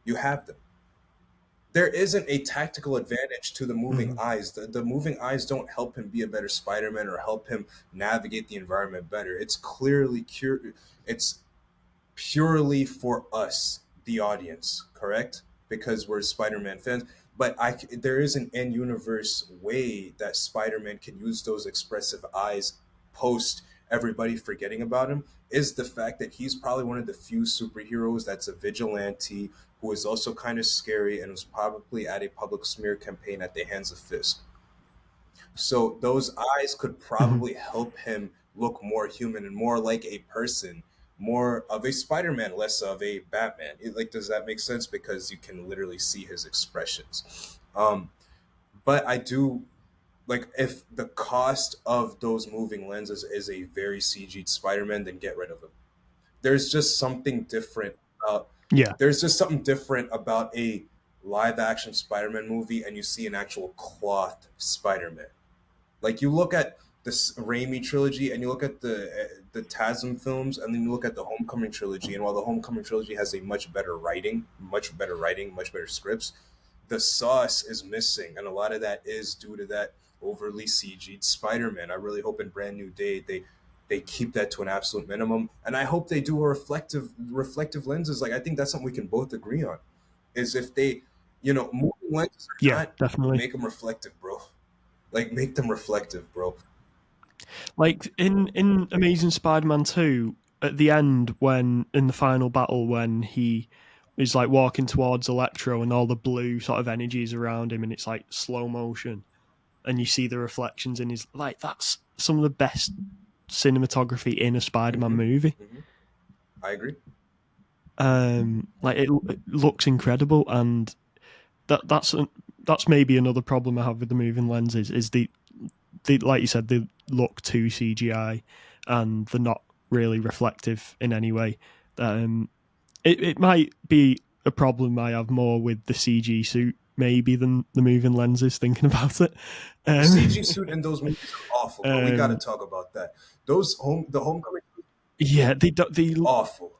you have them. There isn't a tactical advantage to the moving Mm-hmm. eyes. The moving eyes don't help him be a better Spider-Man or help him navigate the environment better. It's purely for us, the audience, correct? Because we're Spider-Man fans. But there is an in-universe way that Spider-Man can use those expressive eyes post everybody forgetting about him is the fact that he's probably one of the few superheroes that's a vigilante who is also kind of scary and was probably at a public smear campaign at the hands of Fisk. So those eyes could Mhm. probably help him look more human and more like a person, more of a Spider-Man, less of a Batman. Like, does that make sense? Because you can literally see his expressions. But I do like if the cost of those moving lenses is a very CG Spider-Man, then get rid of him. There's just something different about Yeah. there's just something different about a live action Spider-Man movie and you see an actual cloth Spider-Man. Like you look at this Raimi trilogy and you look at the TASM films and then you look at the Homecoming trilogy, and while the Homecoming trilogy has a much better scripts, the sauce is missing, and a lot of that is due to that overly CG'd Spider-Man. I really hope in Brand New Day they keep that to an absolute minimum, and I hope they do a reflective lenses. Like I think that's something we can both agree on. Is if they, moving lenses or Yeah, not, definitely. make them reflective, bro. Like make them reflective, bro. Like in Amazing Spider-Man 2, at the end, when in the final battle, when he is like walking towards Electro and all the blue sort of energies around him, and it's like slow motion, and you see the reflections in his, like, that's some of the best cinematography in a Spider-Man Mm-hmm. movie. Mm-hmm. I agree. Like it looks incredible, and that's maybe another problem I have with the moving lenses is they, like you said, they look too CGI and they're not really reflective in any way. It might be a problem I have more with the CG suit maybe than the moving lenses. Thinking about it, The um, CG suit in those movies are awful, bro. We got to um, talk about that. The Homecoming yeah, they awful.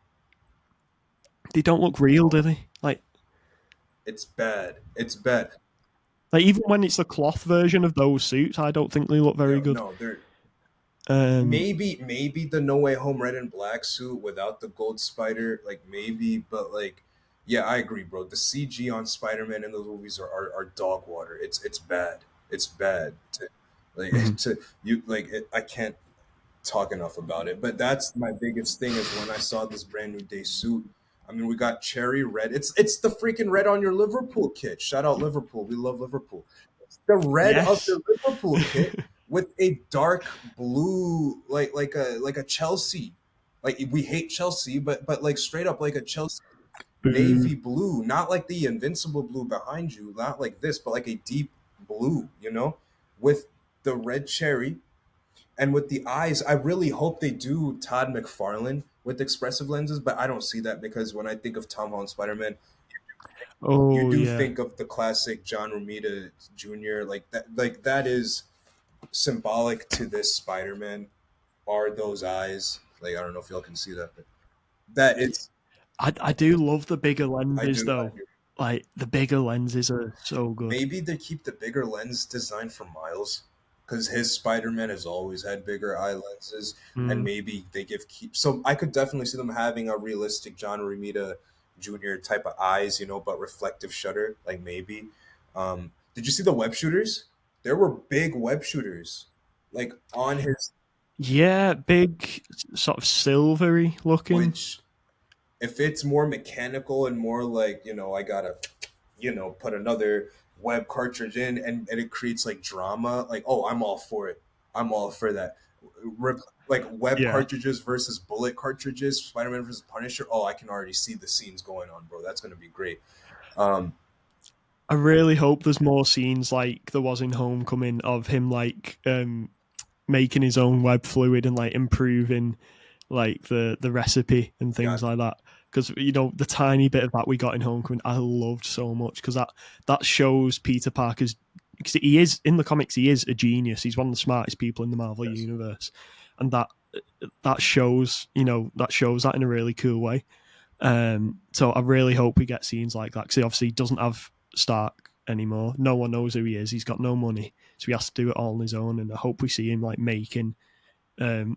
they don't look real, do they? It's bad. It's bad. Like even when it's the cloth version of those suits, I don't think they look very good. No, they're Um, maybe the No Way Home red and black suit without the gold spider, like maybe, but like, yeah, I agree, bro. The CG on Spider-Man in those movies are dog water. It's bad. It's bad. Like mhm. to you like I can't talk enough about it. But that's my biggest thing is when I saw this Brand New Day suit. I mean, we got cherry red. It's the freaking red on your Liverpool kit. Shout out Liverpool. We love Liverpool. It's the red of Yes. the Liverpool kit with a dark blue, like a Chelsea. Like we hate Chelsea, but like straight up like a Chelsea Boo. navy blue, not like the invincible blue behind you, not like this, but like a deep blue, with the red cherry and with the eyes. I really hope they do Todd McFarlane with expressive lenses, but I don't see that because when I think of Tom Holland Spider Man, you Oh do yeah. think of the classic John Romita Jr. Like that is symbolic to this Spider Man. Are those eyes? Like I don't know if y'all can see that, but that is. I do love the bigger I lenses do. I though. do. Like the bigger lenses are so good. Maybe they keep the bigger lens design for Miles, because his Spider-Man has always had bigger eye lenses, and Mm. maybe they give keep. So I could definitely see them having a realistic John Romita Jr. type of eyes, but reflective shutter, like maybe. Did you see the web shooters? There were big web shooters, like on his, Yeah, big, sort of silvery looking. which if it's more mechanical and more like I gotta put another web cartridge in and it creates like drama, like, oh, I'm all for it. I'm all for that. Like web Yeah. cartridges versus bullet cartridges, Spider-Man versus Punisher. Oh, I can already see the scenes going on, bro. That's gonna be great. um I really hope there's more scenes like there was in Homecoming of him like making his own web fluid and like improving like the recipe and things got like that. Because the tiny bit of that we got in Homecoming, I loved so much because that shows Peter Parker's, because he is in the comics, he is a genius. He's one of the smartest people in the Marvel yes. universe, and that shows that shows that in a really cool way. So I really hope we get scenes like that because he obviously doesn't have Stark anymore. No one knows who he is. He's got no money, so he has to do it all on his own. And I hope we see him like making,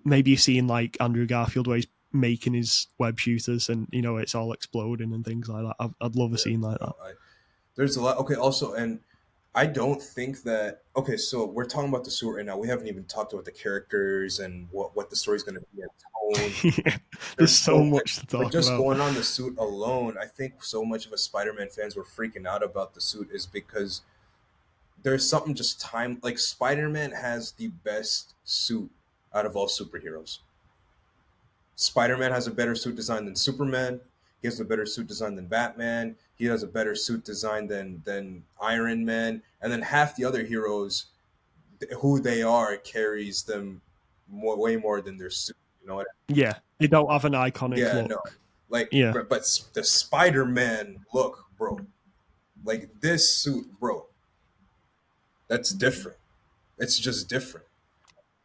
maybe seeing like Andrew Garfield where he's making his web shooters and it's all exploding and things like that. I'd love a Yeah, scene like that. no, there's a lot. Okay, also, and I don't think that. Okay, so we're talking about the suit right now. We haven't even talked about the characters and what the story's going to be in tone. Yeah, there's There's so so much, much to but talk just about. going on the suit alone, I think so much of us Spider-Man fans were freaking out about the suit is because there's something just time like Spider-Man has the best suit out of all superheroes. Spider-Man has a better suit design than Superman. He has a better suit design than Batman. He has a better suit design than Iron Man. And then half the other heroes, who they are, carries them way more than their suit. You know what? Yeah, they don't have an iconic Yeah, no. look. Like, Yeah, but the Spider-Man look, bro. Like this suit, bro. That's different. It's just different.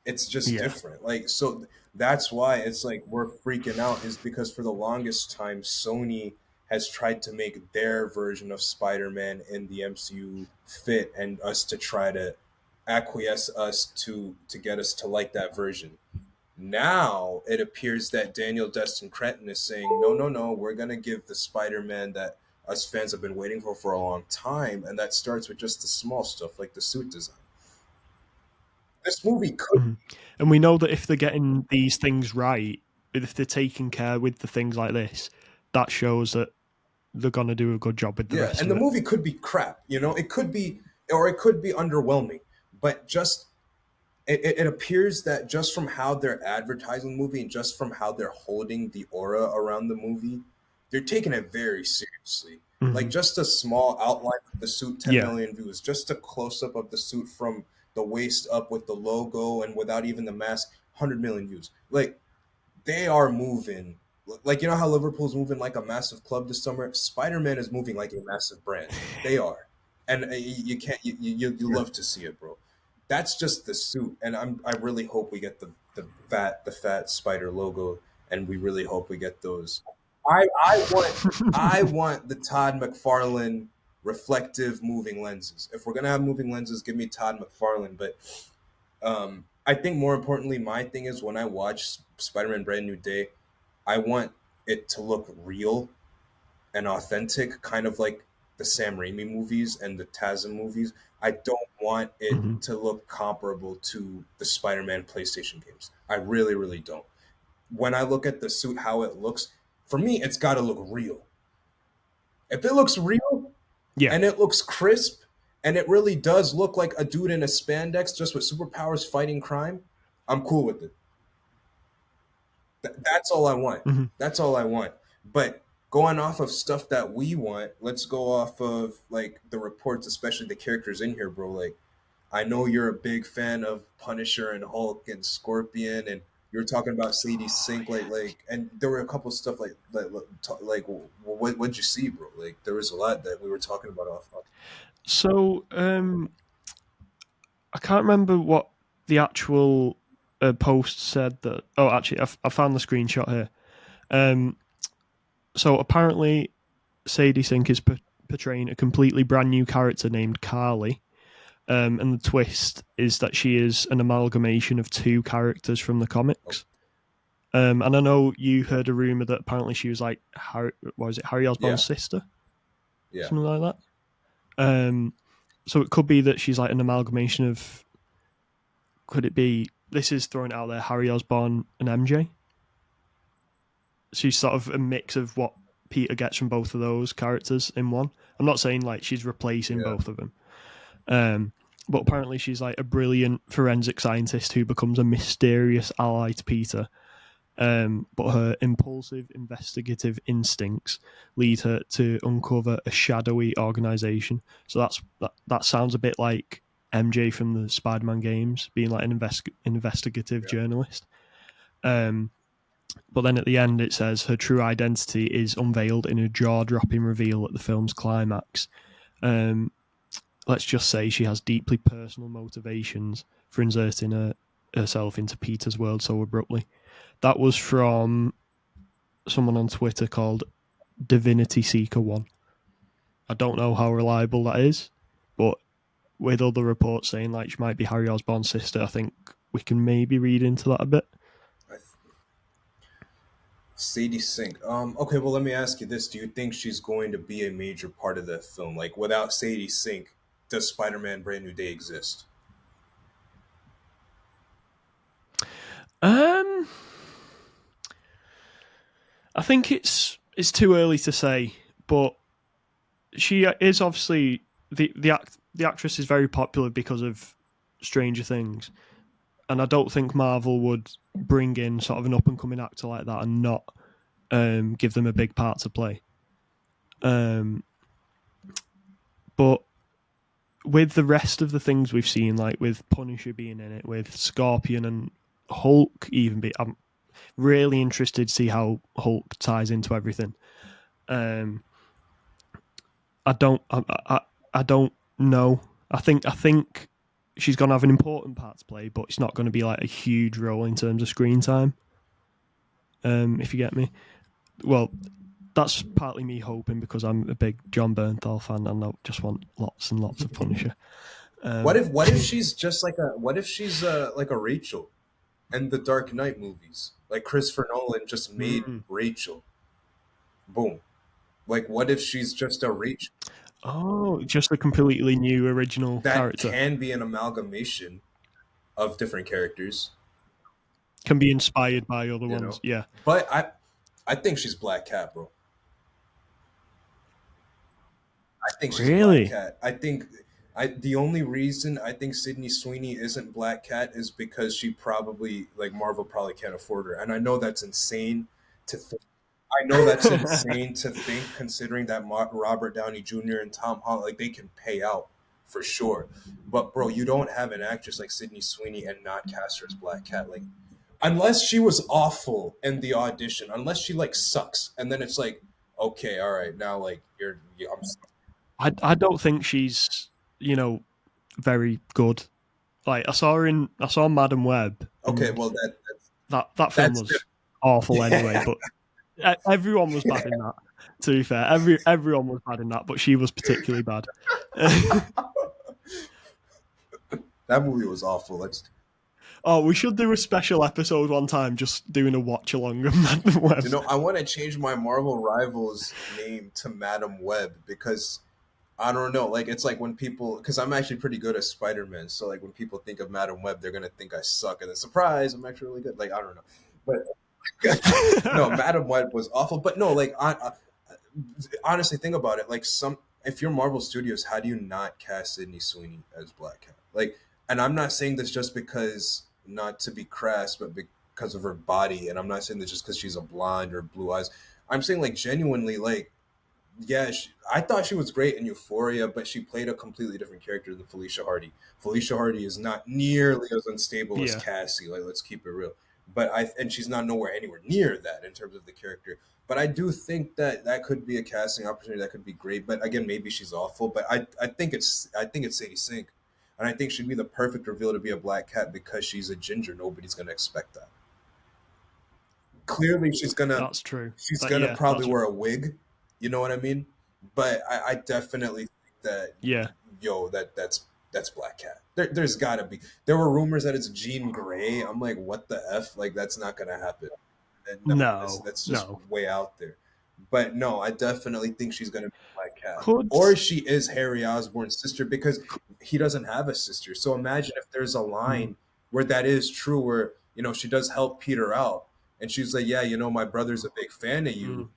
It's just yeah. different. Like so that's why it's like we're freaking out is because for the longest time Sony has tried to make their version of Spider-Man in the MCU fit and us to try to acquiesce us to get us to like that version. Now it appears that Daniel Destin Cretton is saying, no, no, no, we're gonna give the Spider-Man that us fans have been waiting for a long time, and that starts with just the small stuff like the suit design. This movie could, Mhm. And we know that if they're getting these things right, if they're taking care with the things like this, that shows that they're going to do a good job with the yeah, rest and of the it. movie could be crap, you know, it could be, or it could be underwhelming, but just it appears that just from how they're advertising the movie and just from how they're holding the aura around the movie, they're taking it very seriously. Like Hmm. just a small outline of the suit, 10 Yeah. million views, just a close up of the suit from the waist up with the logo and without even the mask, 100 million views. Like they are moving. Like you know how Liverpool's moving like a massive club this summer. Spider-Man is moving like a massive brand. They are, and you can't. You Yeah. love to see it, bro. That's just the suit, and I really hope we get the fat spider logo, and we really hope we get those. I want the Todd McFarlane reflective moving lenses. If we're gonna have moving lenses, give me Todd McFarlane. But I think more importantly, my thing is when I watch Spider-Man: Brand New Day, I want it to look real and authentic, kind of like the Sam Raimi movies and the TASM movies. I don't want it Hmm. to look comparable to the Spider-Man PlayStation games. I really, really don't. When I look at the suit, how it looks, for me, it's got to look real. If it looks real Yeah. and it looks crisp and it really does look like a dude in a spandex just with superpowers fighting crime, I'm cool with it. That's all I want. Hmm. That's all I want. But going off of stuff that we want, let's go off of like the reports, especially the characters in here, bro. Like I know you're a big fan of Punisher and Hulk and Scorpion, and you were talking about Sadie Oh, Sink, yeah. and there were a couple stuff like what'd you see, bro? Like there was a lot that we were talking about off. So I can't remember what the actual post said that. Oh, actually, I found the screenshot here. Um, so apparently, Sadie Sink is portraying a completely brand new character named Carly. And the twist is that she is an amalgamation of two characters from the Oh, comics. And I know you heard a rumor that apparently she was like what was it, Harry yeah, Osborn's sister, yeah, something like that. So it could be that she's like an amalgamation of. Could it be? This is throwing it out there. Harry Osborn and MJ. She's sort of a mix of what Peter gets from both of those characters in one. I'm not saying like she's replacing yeah, both of them. Um, but apparently she's like a brilliant forensic scientist who becomes a mysterious ally to Peter. But her impulsive investigative instincts lead her to uncover a shadowy organization. So that sounds a bit like MJ from the Spider-Man games, being like an investigative yeah, journalist. Um, but then at the end, it says her true identity is unveiled in a jaw-dropping reveal at the film's climax. Um, let's just say she has deeply personal motivations for inserting herself into Peter's world so abruptly. That was from someone on Twitter called Divinity Seeker One. I don't know how reliable that is, but with other reports saying like she might be Harry Osborn's sister, I think we can maybe read into that a bit. I Sadie Sink. Okay, well, let me ask you this: Do you think she's going to be a major part of the film? Like, without Sadie Sink, does Spider-Man Brand New Day exist? I think it's too early to say, but she is obviously the actress is very popular because of Stranger Things, and I don't think Marvel would bring in sort of an up and coming actor like that and not give them a big part to play. But with the rest of the things we've seen, like with Punisher being in it, with Scorpion and Hulk I'm really interested to see how Hulk ties into everything. I don't know. I think she's going to have an important part to play, but it's not going to be like a huge role in terms of screen time. If you get me. Well, that's partly me hoping because I'm a big John Bernthal fan and I just want lots and lots of Punisher. What if she's just like a Rachel in the Dark Knight movies? Like Christopher Nolan just made Rachel. Boom. Like what if she's just a Rachel? Oh, just a completely new original That character. can be an amalgamation of different characters. Can be inspired by other You ones. know? Yeah. But I think she's Black Cat, bro. I think she's Black Really? Cat. The only reason I think Sydney Sweeney isn't Black Cat is because she probably like Marvel probably can't afford her, and I know that's insane to think. I know that's insane to think, considering that Robert Downey Jr. and Tom Holland like they can pay out for sure. But bro, you don't have an actress like Sydney Sweeney and not cast her as Black Cat. Like, unless she was awful in the audition, unless she like sucks, and then it's like, okay, all right, now like I'm I don't think she's, very good. Like I saw Madam Web. okay. And Well, that film that's was awful anyway, but everyone was bad in that. To be fair, everyone was bad in that, but she was particularly bad. that movie was awful. We should do a special episode one time, just doing a watch along of Madam Web. I want to change my Marvel Rivals name to Madam Web because I don't know. Like, it's like when people, because I'm actually pretty good at Spider-Man. So, like, when people think of Madam Web, they're going to think I suck. And then, surprise, I'm actually really good. Like, I don't know. But no, Madam Web was awful. But no, like, honestly, think about it. Like, if you're Marvel Studios, how do you not cast Sydney Sweeney as Black Cat? Like, and I'm not saying this just because, not to be crass, but because of her body. And I'm not saying this just because she's a blonde or blue eyes. I'm saying, like, genuinely, like, yeah, I thought she was great in Euphoria, but she played a completely different character than Felicia Hardy. Felicia Hardy is not nearly as unstable as Yeah. Cassie. Like, let's keep it real. And she's not anywhere near that in terms of the character. But I do think that could be a casting opportunity that could be great. But again, maybe she's awful. But I think it's Sadie Sink, and I think she'd be the perfect reveal to be a Black Cat because she's a ginger. Nobody's gonna expect that. Clearly, That's true. she's But gonna yeah, probably wear a wig. You know what I mean? But I definitely think that yeah. that's Black Cat. There's gotta be. There were rumors that it's Jean Grey. I'm like, what the f? Like that's not gonna happen. No, No, that's just no. way out there. But no, I definitely think she's gonna be Black Cat, Could or she is Harry Osborn's sister because he doesn't have a sister. So imagine if there's a mm, line where that is true, where she does help Peter out, and she's like, yeah, my brother's a big fan of you. mm.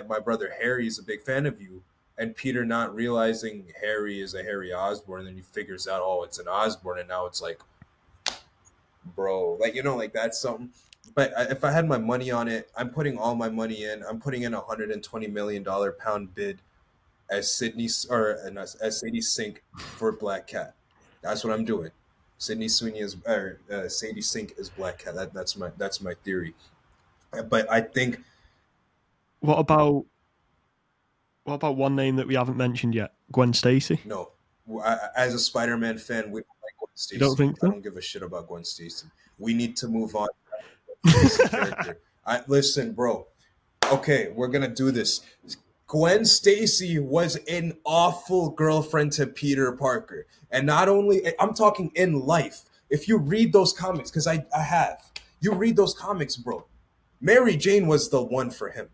My brother Harry is a big fan of you, and Peter not realizing Harry is a Harry Osborn, and then he figures out, oh, it's an Osborn, and now it's like, bro, like like that's something. But if I had my money on it, I'm putting all my money in. I'm putting in $120 million bid as as Sadie Sink for Black Cat. That's what I'm doing. Sydney Sweeney Sadie Sink is Black Cat. That's my theory. But I think What about one name that we haven't mentioned yet? Gwen Stacy. no. As a Spider-Man fan, we don't like Gwen You don't Stacy. think I so? don't give a shit about Gwen Stacy. We need to move on. Stacy character. Listen, bro. Okay, we're gonna do this. Gwen Stacy was an awful girlfriend to Peter Parker, and not only I'm talking in life. If you read those comics, because I have, you read those comics, bro. Mary Jane was the one for him.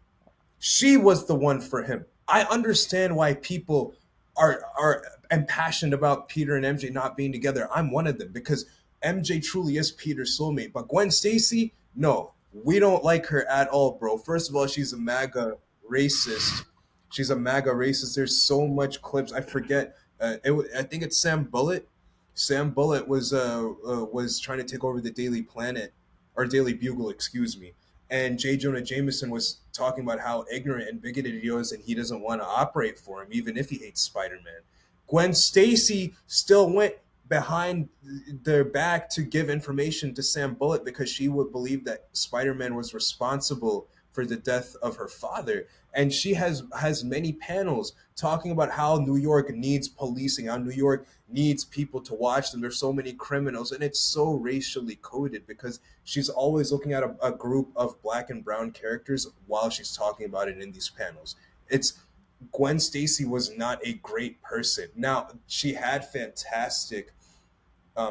She was the one for him. I understand why people are impassioned about Peter and MJ not being together. I'm one of them because MJ truly is Peter's soulmate. But Gwen Stacy, no, we don't like her at all, bro. First of all, she's a MAGA racist. She's a MAGA racist. There's so much clips. I forget. I think it's Sam Bullitt. Sam Bullitt was trying to take over the Daily Planet or Daily Bugle, excuse me. And J. Jonah Jameson was talking about how ignorant and bigoted he is, and he doesn't want to operate for him, even if he hates Spider-Man. Gwen Stacy still went behind their back to give information to Sam Bullitt because she would believe that Spider-Man was responsible for the death of her father. And she has many panels talking about how New York needs policing, how New York needs people to watch them. There's so many criminals, and it's so racially coded because she's always looking at a group of black and brown characters while she's talking about it in these panels. It's Gwen Stacy was not a great person. Now she had fantastic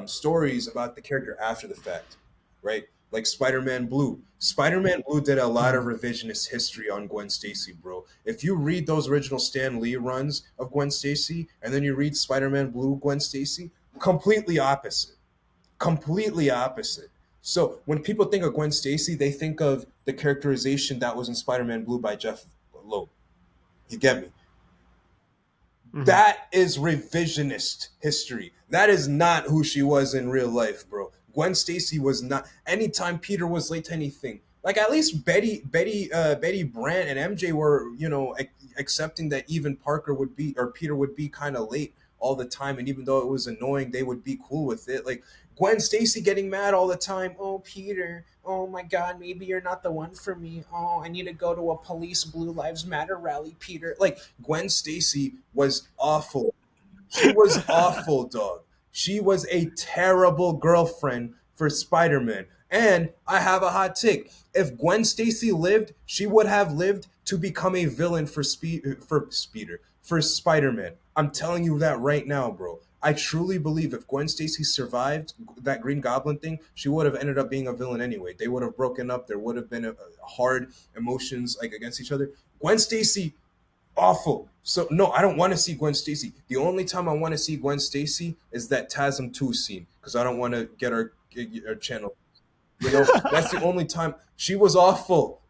stories about the character after the fact, right? Like Spider-Man Blue. Spider-Man Blue did a lot of Mhm. revisionist history on Gwen Stacy, bro. If you read those original Stan Lee runs of Gwen Stacy and then you read Spider-Man Blue Gwen Stacy, completely opposite. Completely opposite. So when people think of Gwen Stacy, they think of the characterization that was in Spider-Man Blue by Jeff Loeb. You get me? Mhm. That is revisionist history. That is not who she was in real life, bro. Gwen Stacy was not. Anytime Peter was late to anything, like at least Betty Brant and MJ were, accepting that even Parker would be or Peter would be kind of late all the time, and even though it was annoying, they would be cool with it. Like Gwen Stacy getting mad all the time. Oh, Peter. Oh my God, maybe you're not the one for me. Oh, I need to go to a police Blue Lives Matter rally, Peter. Like Gwen Stacy was awful. She was awful, dog. She was a terrible girlfriend for Spider-Man. And I have a hot take. If Gwen Stacy lived, she would have lived to become a villain for Spider-Man. I'm telling you that right now, bro. I truly believe if Gwen Stacy survived that Green Goblin thing, she would have ended up being a villain anyway. They would have broken up. There would have been a hard emotions like against each other. Gwen Stacy awful. So no, I don't want to see Gwen Stacy. The only time I want to see Gwen Stacy is that TASM 2 scene because I don't want to get our channel. That's the only time she was awful.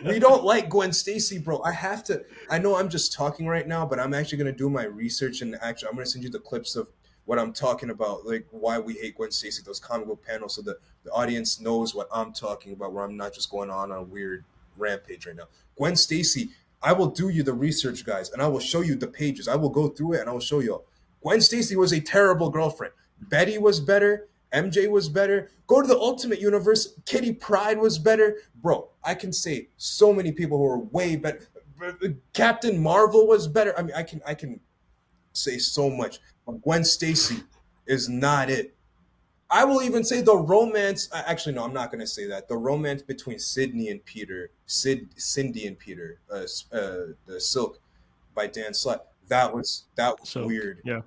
We don't like Gwen Stacy, bro. I have to. I know I'm just talking right now, but I'm actually gonna do my research and actually I'm gonna send you the clips of what I'm talking about, like why we hate Gwen Stacy, those comic book panels, so that the audience knows what I'm talking about, where I'm not just going on a weird rampage right now. Gwen Stacy, I will do you the research, guys, and I will show you the pages. I will go through it and I will show you. Gwen Stacy was a terrible girlfriend. Betty was better. MJ was better. Go to the Ultimate Universe. Kitty Pryde was better. Bro, I can say so many people who are way better. Captain Marvel was better. I mean, I can say so much. But Gwen Stacy is not it. I will even say the romance. Actually, no, I'm not going to say that. The romance between Sydney and Peter, Cindy and Peter, the Silk by Dan Slott. That was So weird. yeah.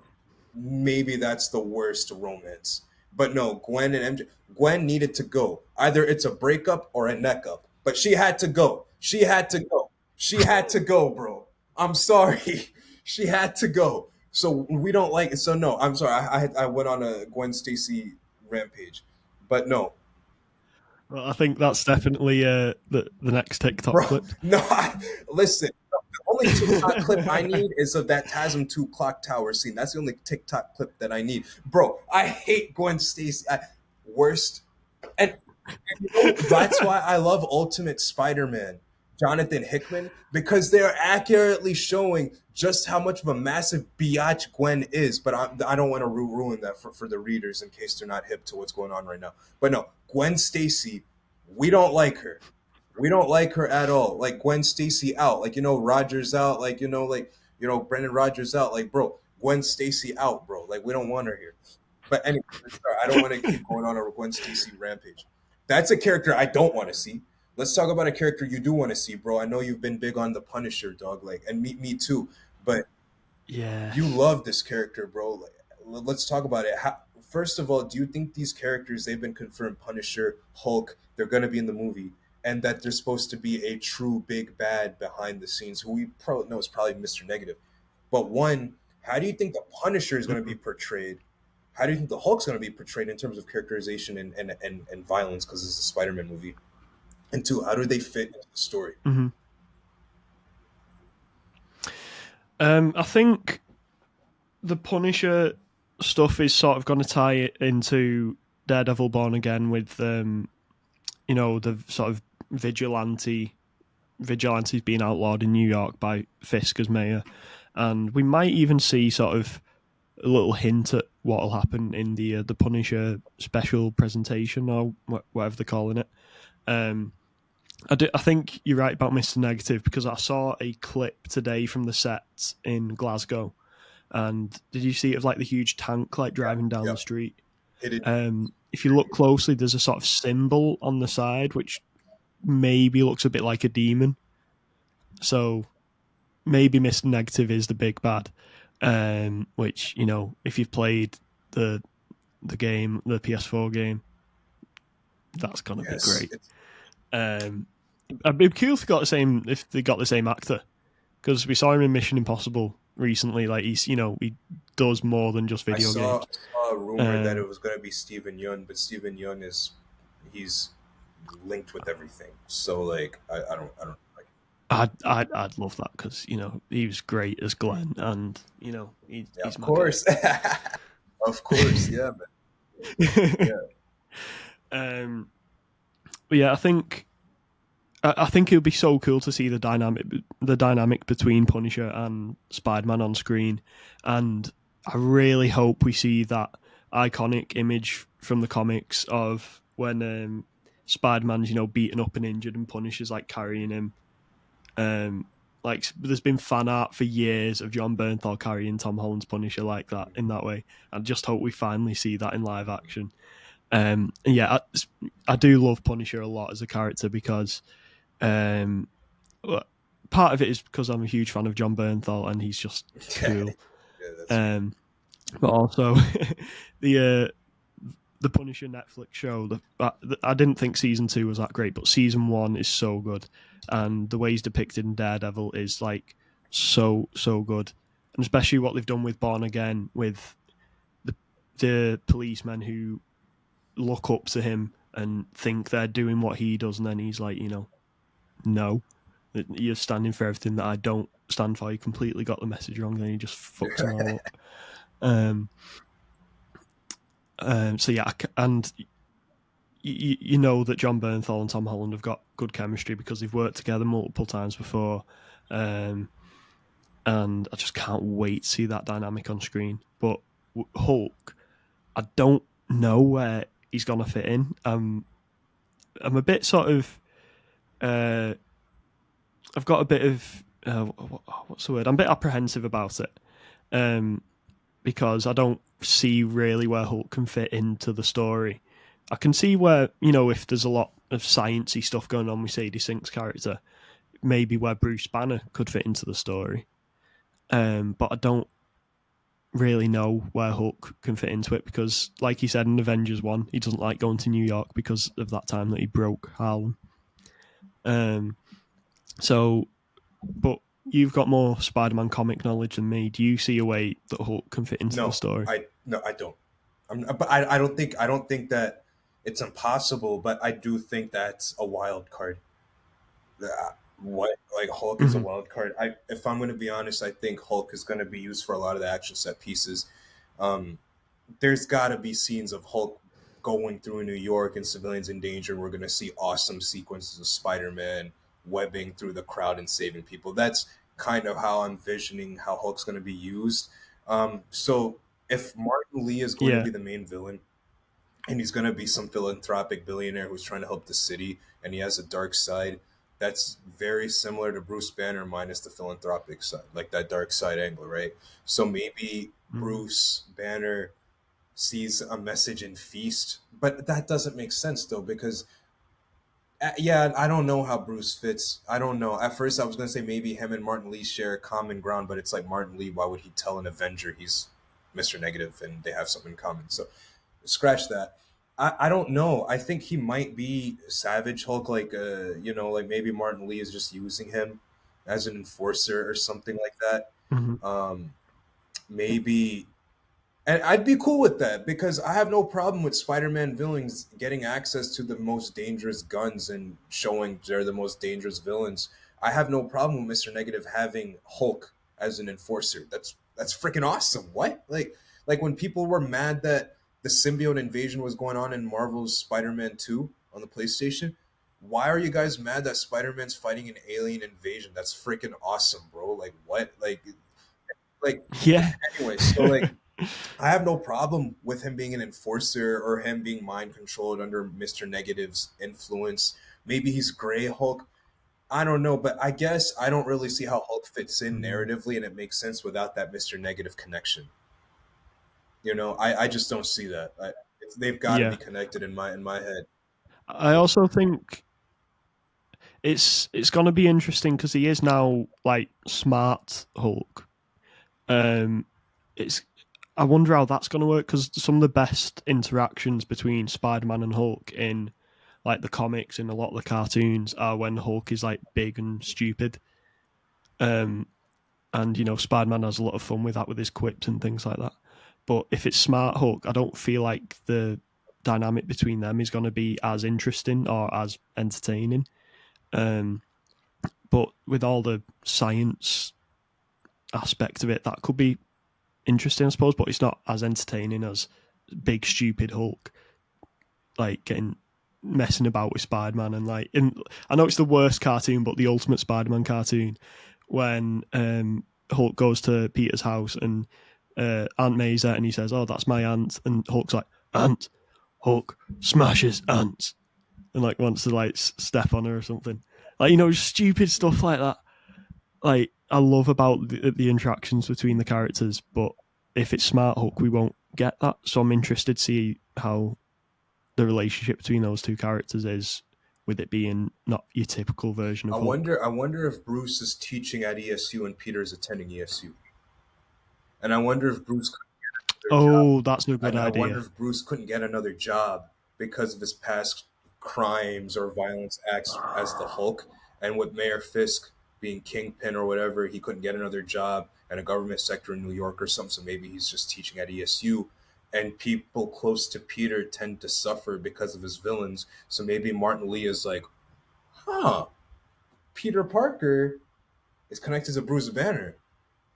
Maybe that's the worst romance. But no, Gwen and MJ. Gwen needed to go. Either it's a breakup or a neck up. But she had to go. She had to go. She had to go, bro. I'm sorry. She had to go. So we don't like it. So no, I'm sorry. I went on a Gwen Stacy rampage. But no, Well, I think that's definitely the next TikTok bro. clip. No, listen. The only TikTok clip I need is of that TASM 2 clock tower scene. That's the only TikTok clip that I need. Bro, I hate Gwen Stacy. Worst. And that's why I love Ultimate Spider-Man, Jonathan Hickman, because they're accurately showing just how much of a massive biatch Gwen is. But I don't want to ruin that for the readers in case they're not hip to what's going on right now. But no, Gwen Stacy, we don't like her. We don't like her at all. Like Gwen Stacy out. Like, Rogers out. Like, Brendan Rogers out. Like, bro, Gwen Stacy out, bro. Like, we don't want her here. But anyway, I don't want to keep going on a Gwen Stacy rampage. That's a character I don't want to see. Let's talk about a character you do want to see, bro. I know you've been big on the Punisher, dog, like, and me too. But Yeah. you love this character, bro. Like, let's talk about it. First of all, do you think these characters they've been confirmed Punisher, Hulk, they're gonna be in the movie, and that they're supposed to be a true big bad behind the scenes, who we probably know is probably Mr. Negative? But one, how do you think the Punisher is going to be Mhm. portrayed? How do you think the Hulk's going to be portrayed in terms of characterization and violence? Because it's a Spider-Man movie. And two, how do they fit into the story? Mhm. I think the Punisher stuff is sort of going to tie it into Daredevil Born Again with the sort of vigilantes being outlawed in New York by Fisk as mayor, and we might even see sort of a little hint at what will happen in the Punisher special presentation or whatever they're calling it. Um, I think you're right about Mr. Negative because I saw a clip today from the set in Glasgow. And did you see it of like the huge tank like driving down Yeah, the street? it is. If you look closely, there's a sort of symbol on the side which maybe looks a bit like a demon. So maybe Mr. Negative is the big bad. Which if you've played the game, the PS4 game, that's gonna be Yes, great. Um, I'd be cool if they got the same actor because we saw him in Mission Impossible recently. Like he does more than just I video saw games. saw a rumor that it Um, was going to be Steven Yeun, but Steven Yeun he's linked with everything. So like I don't like. I'd love that because he was great as Glenn, and Yeah, he's of my guy. course, of course, yeah, man. Yeah, um, but yeah, I think it would be so cool to see the dynamic between Punisher and Spider-Man on screen, and I really hope we see that iconic image from the comics of when Spider-Man's beaten up and injured, and Punisher's like carrying him. Um, like there's been fan art for years of John Bernthal carrying Tom Holland's Punisher like that in that way. I just hope we finally see that in live action. And yeah, I do love Punisher a lot as a character because um, part of it is because I'm a huge fan of John Bernthal and he's just yeah, cool. yeah. That's fair. Um, but also the the Punisher Netflix show. I didn't think season 2 was that great, but season 1 is so good, and the way he's depicted in Daredevil is like so good, and especially what they've done with Born Again with the policemen who look up to him and think they're doing what he does, and then he's like, no, you're standing for everything that I don't stand for. You completely got the message wrong, then he just fucks them all up. Um, so yeah, and you know that John Bernthal and Tom Holland have got good chemistry because they've worked together multiple times before, um, and I just can't wait to see that dynamic on screen. But Hulk, I don't know where he's gonna fit in. I'm a bit sort of, I've got a bit of what's the word? I'm a bit apprehensive about it, um, because I don't see really where Hulk can fit into the story. I can see where, if there's a lot of sciencey stuff going on with Sadie Sink's character, maybe where Bruce Banner could fit into the story. But I don't really know where Hulk can fit into it because, like he said in Avengers 1, he doesn't like going to New York because of that time that he broke Harlem. Um, so, but you've got more Spider-Man comic knowledge than me. Do you see a way that Hulk can fit into the No, story? I don't. But I don't think that it's impossible. But I do think that's a wild card. What like Hulk is a Mm-hmm. wild card. If I'm going to be honest, I think Hulk is going to be used for a lot of the action set pieces. Um, there's got to be scenes of Hulk going through New York and civilians in danger. We're going to see awesome sequences of Spider-Man webbing through the crowd and saving people. That's kind of how I'm visioning how Hulk's going to be used. So if Martin Lee is going to Yeah, be the main villain, and he's going to be some philanthropic billionaire who's trying to help the city, and he has a dark side that's very similar to Bruce Banner minus the philanthropic side, like that dark side angle, right? So maybe mm-hmm. Bruce Banner sees a message in Feast, but that doesn't make sense though because yeah, I don't know how Bruce fits. I don't know. At first, I was gonna say maybe him and Martin Lee share common ground, but it's like Martin Lee. Why would he tell an Avenger he's Mister Negative and they have something in common? So scratch that. I don't know. I think he might be Savage Hulk, like like maybe Martin Lee is just using him as an enforcer or something like that. Mhm. Um, maybe, and I'd be cool with that because I have no problem with Spider-Man villains getting access to the most dangerous guns and showing they're the most dangerous villains. I have no problem with Mr. Negative having Hulk as an enforcer. That's freaking awesome. What? Like when people were mad that the symbiote invasion was going on in Marvel's Spider-Man 2 on the PlayStation, why are you guys mad that Spider-Man's fighting an alien invasion? That's freaking awesome, bro. Like what? Like Yeah. anyway, so like I have no problem with him being an enforcer or him being mind controlled under Mr. Negative's influence. Maybe he's Gray Hulk. I don't know, but I guess I don't really see how Hulk fits in Mm, narratively, and it makes sense without that Mr. Negative connection. You know, I just don't see that. They've got to be yeah. connected in my head. I also think it's gonna be interesting because he is now like smart Hulk. Um, it's I wonder how that's gonna work because some of the best interactions between Spider-Man and Hulk in like the comics and a lot of the cartoons are when Hulk is like big and stupid. Um, and Spider-Man has a lot of fun with that with his quips and things like that. But if it's smart Hulk, I don't feel like the dynamic between them is going to be as interesting or as entertaining. Um, but with all the science aspect of it, that could be interesting, I suppose. But it's not as entertaining as big stupid Hulk, like getting messing about with Spider-Man and I know it's the worst cartoon, but the ultimate Spider-Man cartoon when Hulk goes to Peter's house and Aunt May's there and he says, "Oh, that's my aunt," and Hulk's like, "Aunt." Hulk smashes ants and like wants to like step on her or something. Like stupid stuff like that. Like I love about the interactions between the characters, but if it's Smart Hulk, we won't get that. So I'm interested to see how the relationship between those two characters is, with it being not your typical version of Hulk. I wonder if Bruce is teaching at ESU and Peter's attending ESU. And I wonder if Bruce their job. Oh, that's a good I wonder idea. if Bruce couldn't get another job because of his past crimes or violence acts as the Hulk. And with Mayor Fisk being Kingpin or whatever, he couldn't get another job in a government sector in New York or something. So maybe he's just teaching at ESU. And people close to Peter tend to suffer because of his villains. So maybe Martin Lee is like, huh, Peter Parker is connected to Bruce Banner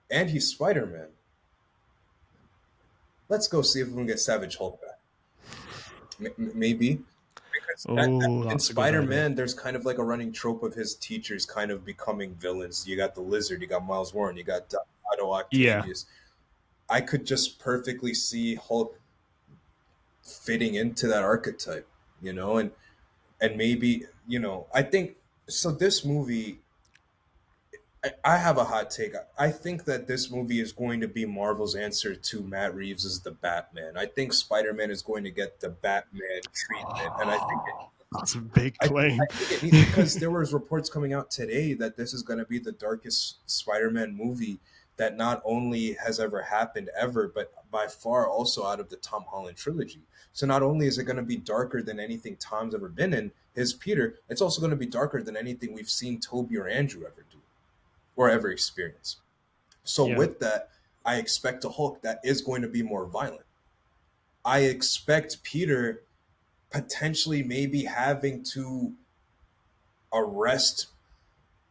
and he's Spider Man. Let's go see if we can get Savage Hulk back. Maybe because Oh, in that's a good idea. Spider-Man, there's kind of like a running trope of his teachers kind of becoming villains. You got the Lizard, you got Miles Warren, you got Otto Yeah, Octavius. I could just perfectly see Hulk fitting into that archetype, you know, and maybe I think so. This movie, I have a hot take. I think that this movie is going to be Marvel's answer to Matt Reeves as the Batman. I think Spider-Man is going to get the Batman treatment, and oh, that's a big I claim. think it needs because there was reports coming out today that this is going to be the darkest Spider-Man movie that not only has ever happened ever, but by far also out of the Tom Holland trilogy. So not only is it going to be darker than anything Tom's ever been in, his Peter, it's also going to be darker than anything we've seen Toby or Andrew ever do or ever experience. So Yeah, with that, I expect a Hulk that is going to be more violent. I expect Peter potentially maybe having to arrest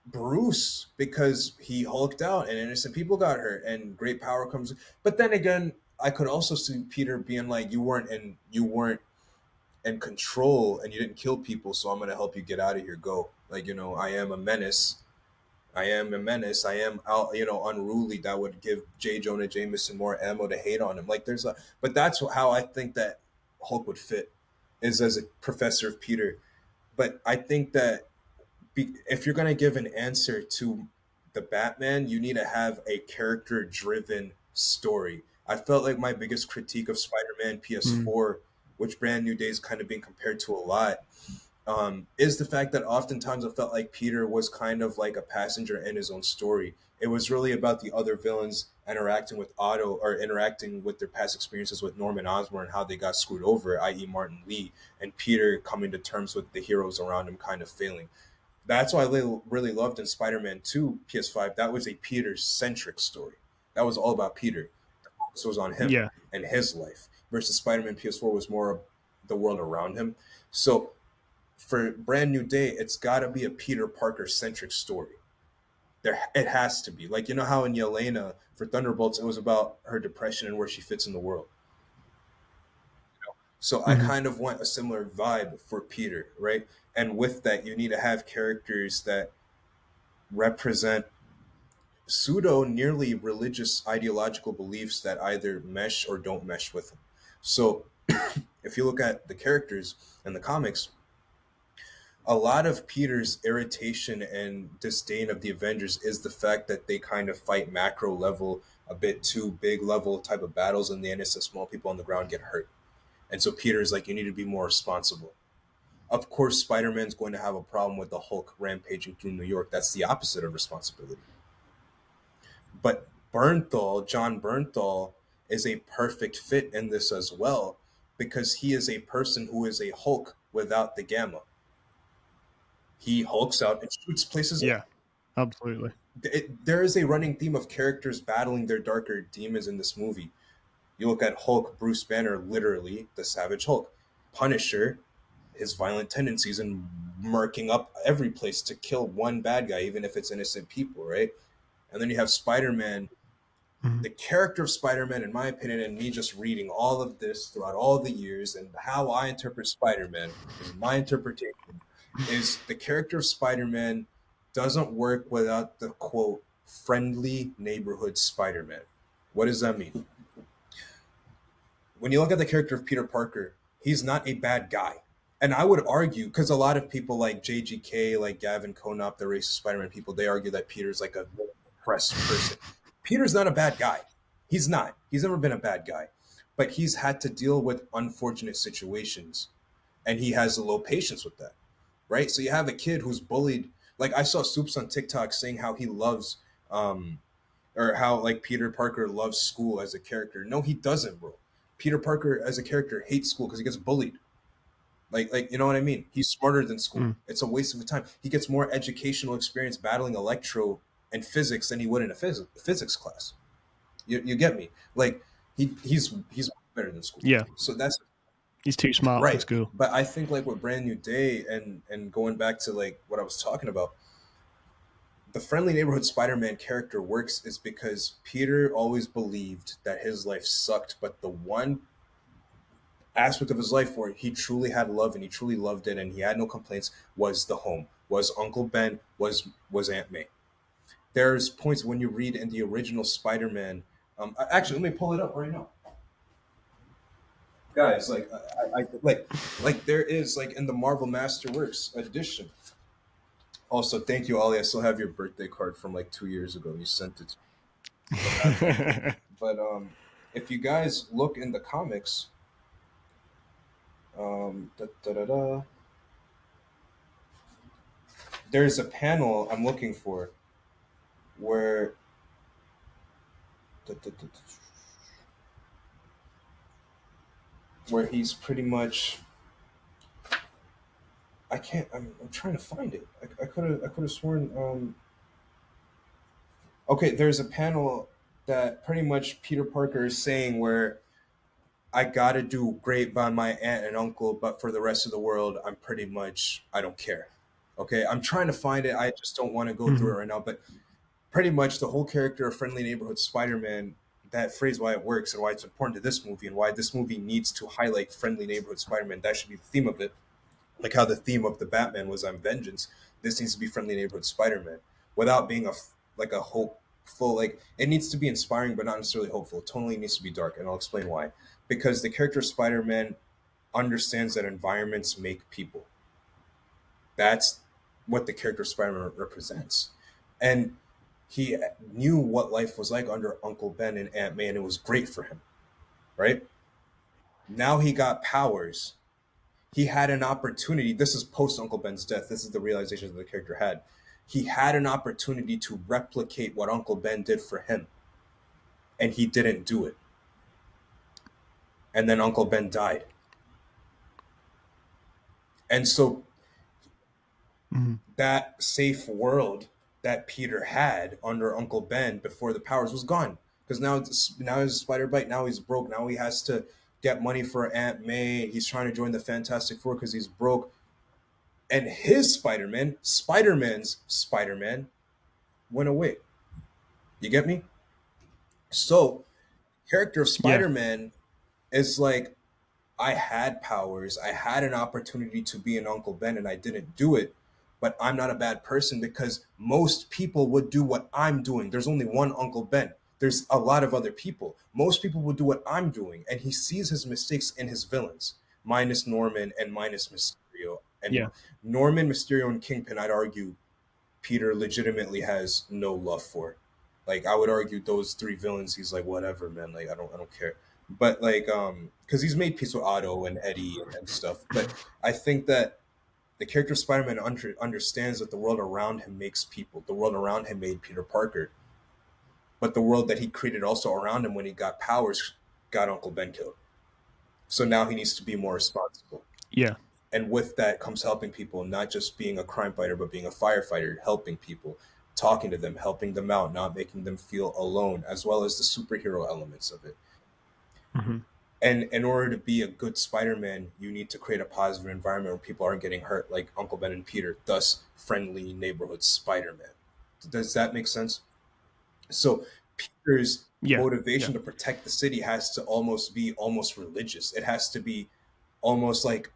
Bruce because he hulked out and innocent people got hurt and great power comes. But then again, I could also see Peter being like, you weren't in control and you didn't kill people, so I'm gonna help you get out of here. Go. Like, I am a menace. I am a menace. I am out, unruly. That would give J. Jonah Jameson more ammo to hate on him. Like but that's how I think that Hulk would fit, is as a professor of Peter. But I think that if you're going to give an answer to the Batman, you need to have a character driven story. I felt like my biggest critique of Spider-Man mm, PS4, which Brand New Day is kind of being compared to a lot, is the fact that oftentimes I felt like Peter was kind of like a passenger in his own story. It was really about the other villains interacting with Otto or interacting with their past experiences with Norman Osborn and how they got screwed over, i.e., Martin Lee, and Peter coming to terms with the heroes around him kind of failing. That's why I really loved in Spider-Man 2 PS5. That was a Peter-centric story. That was all about Peter. This was on him Yeah. and his life. Versus Spider-Man PS4 was more of the world around him. So for Brand New Day, it's got to be a Peter Parker-centric story. It has to be. Like, you know how in Yelena for Thunderbolts, it was about her depression and where she fits in the world. So I Hmm. kind of want a similar vibe for Peter, right? And with that, you need to have characters that represent pseudo nearly religious ideological beliefs that either mesh or don't mesh with him. So if you look at the characters in the comics, a lot of Peter's irritation and disdain of the Avengers is the fact that they kind of fight macro level, a bit too big level type of battles, and the innocent small people on the ground get hurt. And so Peter's like, you need to be more responsible. Of course, Spider Man's going to have a problem with the Hulk rampaging through New York. That's the opposite of responsibility. But John Bernthal, is a perfect fit in this as well because he is a person who is a Hulk without the gamma. He hulks out and shoots places up. Yeah. Absolutely. There is a running theme of characters battling their darker demons in this movie. You look at Hulk, Bruce Banner, literally the Savage Hulk. Punisher, his violent tendencies and murking up every place to kill one bad guy, even if it's innocent people, right? And then you have Spider Man. Hmm. The character of Spider Man, in my opinion, and me just reading all of this throughout all the years and how I interpret Spider Man, this is my interpretation, is the character of Spider Man doesn't work without the quote, friendly neighborhood Spider Man. What does that mean? When you look at the character of Peter Parker, he's not a bad guy. And I would argue, because a lot of people like JGK, like Gavin Konop, the racist Spider-Man people, they argue that Peter's like a oppressed person. Peter's not a bad guy. He's not. He's never been a bad guy. But he's had to deal with unfortunate situations. And he has a low patience with that. Right? So you have a kid who's bullied. Like I saw Soups on TikTok saying how he loves or how like Peter Parker loves school as a character. No, he doesn't, bro. Peter Parker as a character hates school because he gets bullied. Like you know what I mean? He's smarter than school. Mm. It's a waste of time. He gets more educational experience battling electro and physics than he would in a physics class. You get me? Like he's better than school. Yeah. So that's He's too smart for right. school. But I think like with Brand New Day and going back to like what I was talking about, the friendly neighborhood Spider-Man character works is because Peter always believed that his life sucked, but the one aspect of his life where he truly had love and he truly loved it and he had no complaints was the home, was Uncle Ben, was Aunt May. There's points when you read in the original Spider-Man. Actually, let me pull it up right now, guys. Like, like there is like in the Marvel Masterworks edition. Also, thank you, Ollie. I still have your birthday card from like 2 years ago. You sent it. Still have it. But if you guys look in the comics, da, da, da, da, there's a panel I'm looking for where da, da, da, where he's pretty much. I can't. I'm trying to find it. I could have sworn. Okay, there's a panel that pretty much Peter Parker is saying where I gotta do great by my aunt and uncle, but for the rest of the world, I'm pretty much I don't care. Okay, I'm trying to find it. I just don't want to go through Mhm. it right now. But pretty much the whole character of Friendly Neighborhood Spider-Man, that phrase, why it works and why it's important to this movie and why this movie needs to highlight Friendly Neighborhood Spider-Man. That should be the theme of it. Like how the theme of the Batman was I'm vengeance. This needs to be Friendly Neighborhood Spider-Man without being like a hopeful, like it needs to be inspiring but not necessarily hopeful. It totally needs to be dark, and I'll explain why. Because the character of Spider-Man understands that environments make people. That's what the character of Spider-Man represents. And he knew what life was like under Uncle Ben and Aunt May, and it was great for him, right? Now he got powers. He had an opportunity. This is post Uncle Ben's death. This is the realization that the character had. He had an opportunity to replicate what Uncle Ben did for him, and he didn't do it. And then Uncle Ben died. And so Mhm. that safe world that Peter had under Uncle Ben before the powers was gone. Because now he's a spider bite. Now he's broke. Now he has to get money for Aunt May. He's trying to join the Fantastic Four because he's broke. And his Spider-Man's Spider-Man, went away. You get me? So, character of Yeah. Spider-Man is like, I had powers. I had an opportunity to be an Uncle Ben and I didn't do it. But I'm not a bad person because most people would do what I'm doing. There's only one Uncle Ben. There's a lot of other people. Most people would do what I'm doing. And he sees his mistakes in his villains, minus Norman and minus Mysterio. And Yeah. Norman, Mysterio, and Kingpin, I'd argue Peter legitimately has no love for. Like I would argue those three villains, he's like, whatever, man. Like I don't care. But like, because he's made peace with Otto and Eddie and stuff. But I think that the character of Spider-Man understands that the world around him makes people. The world around him made Peter Parker, but the world that he created also around him when he got powers got Uncle Ben killed. So now he needs to be more responsible. Yeah. And with that comes helping people, not just being a crime fighter, but being a firefighter, helping people, talking to them, helping them out, not making them feel alone, as well as the superhero elements of it. Hmm. And in order to be a good Spider-Man, you need to create a positive environment where people aren't getting hurt, like Uncle Ben and Peter, thus friendly neighborhood Spider-Man. Does that make sense? So Peter's Yeah. Yeah. motivation to protect the city has to almost be almost religious. It has to be almost like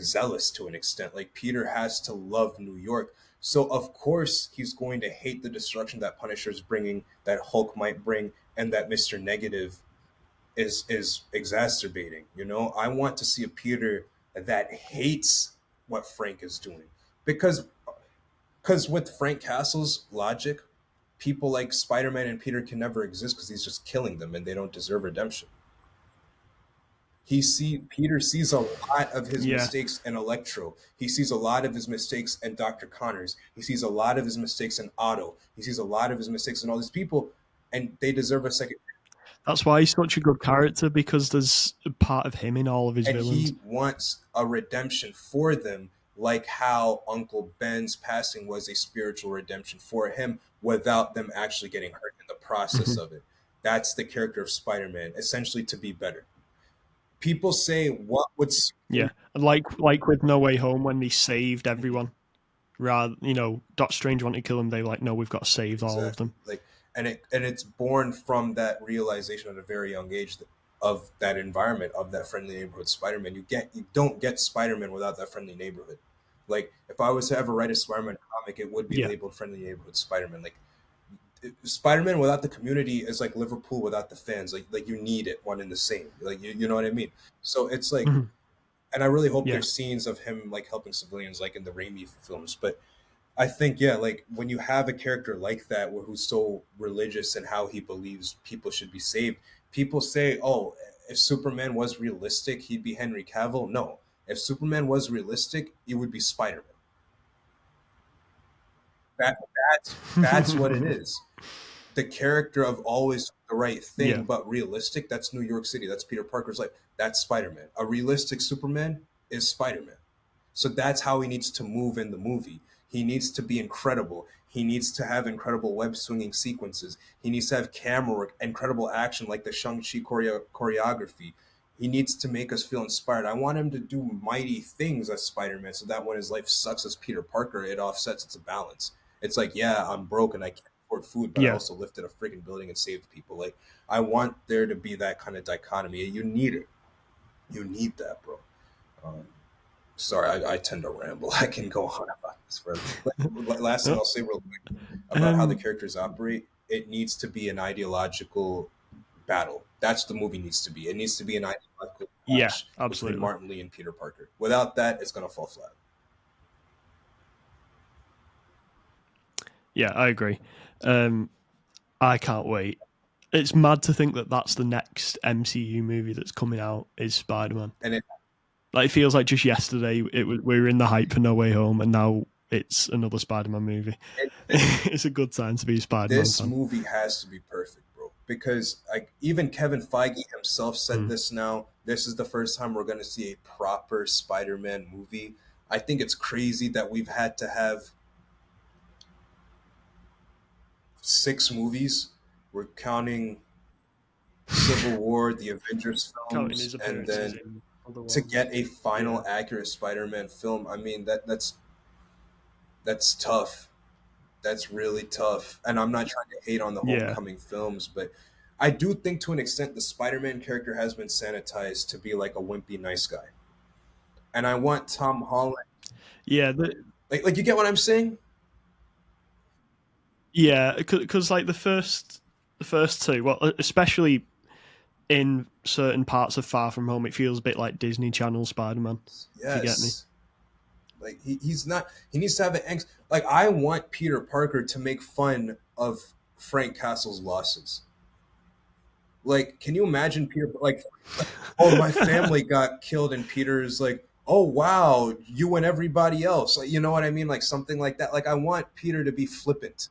zealous to an extent. Like Peter has to love New York. So of course he's going to hate the destruction that Punisher is bringing, that Hulk might bring, and that Mr. Negative is exacerbating. You know, I want to see a Peter that hates what Frank is doing because with Frank Castle's logic, people like Spider-Man and Peter can never exist because he's just killing them and they don't deserve redemption. Peter sees a lot of his Yeah. mistakes in Electro. He sees a lot of his mistakes in Dr. Connors. He sees a lot of his mistakes in Otto. He sees a lot of his mistakes in all these people, and they deserve a second. That's why he's such a good character, because there's a part of him in all of his And villains. he wants a redemption for them, like how Uncle Ben's passing was a spiritual redemption for him without them actually getting hurt in the process Hmm. of it. That's the character of Spider-Man, essentially to be better. People say, what would Yeah. Superman And like with No Way Home, when they saved everyone, rather, Doctor Strange wanted to kill him, they were like, no, we've got to save all of exactly them. like? And it's born from that realization at a very young age of that environment of that friendly neighborhood Spider-Man. You don't get Spider-Man without that friendly neighborhood. Like if I was to ever write a Spider-Man comic, it would be Yeah. labeled friendly neighborhood Spider-Man. Like Spider-Man without the community is like Liverpool without the fans. Like you need it one and the same. Like you know what I mean? So it's like, Hmm. and I really hope Yeah. there's scenes of him like helping civilians like in the Raimi films. But I think, yeah, like when you have a character like that who's so religious in how he believes people should be saved, people say, oh, if Superman was realistic, he'd be Henry Cavill. No, if Superman was realistic, he would be Spider-Man. That's what it is. The character of always the right Yeah. thing but realistic, that's New York City. That's Peter Parker's life. That's Spider-Man. A realistic Superman is Spider-Man. So that's how he needs to move in the movie. He needs to be incredible. He needs to have incredible web swinging sequences. He needs to have camera work, incredible action like the Shang-Chi choreography. He needs to make us feel inspired. I want him to do mighty things as Spider-Man so that when his life sucks as Peter Parker, it offsets. It's a balance. It's like, yeah, I'm broke and I can't afford food, but I Yeah. also lifted a freaking building and saved people. Like, I want there to be that kind of dichotomy. You need it. You need that, bro. Um, Sorry, I tend to ramble. I can go on about this forever. But last thing Oh, I'll say real quick about how the um, characters operate, it needs to be an ideological battle. That's the movie needs to be. It needs to be an ideological yeah, clash between absolutely. Martin Lee and Peter Parker. Without that, it's going to fall flat. Yeah, I agree. Um, I can't wait. It's mad to think that that's the next MCU movie that's coming out is Spider-Man. And Like, it feels like just yesterday we were in the hype for No Way Home, and now it's another Spider-Man movie. it, It's a good time to be a Spider-Man this fan. movie has to be perfect, bro. Because like even Kevin Feige himself said Mm. this now. This is the first time we're going to see a proper Spider-Man movie. I think it's crazy that we've had to have 6 movies. We're counting Civil War, the Avengers Counting films, his and appearances then in other to ones. get a Yeah. final accurate Spider-Man film. I mean, that's tough. That's really tough. And I'm not trying to hate on the Yeah. Homecoming films, but I do think to an extent the Spider-Man character has been sanitized to be like a wimpy nice guy. And I want Tom Holland, Yeah. like you get what I'm saying? Yeah. Because like the first two, well, especially in certain parts of Far From Home, it feels a bit like Disney Channel Spider-Man, if you get me. Yes. Like he's not. He needs to have an angst. Like I want Peter Parker to make fun of Frank Castle's losses. Like, can you imagine Peter? Like, oh, my family got killed, and Peter's like, oh wow, you and everybody else. Like, you know what I mean? Like something like that. Like I want Peter to be flippant.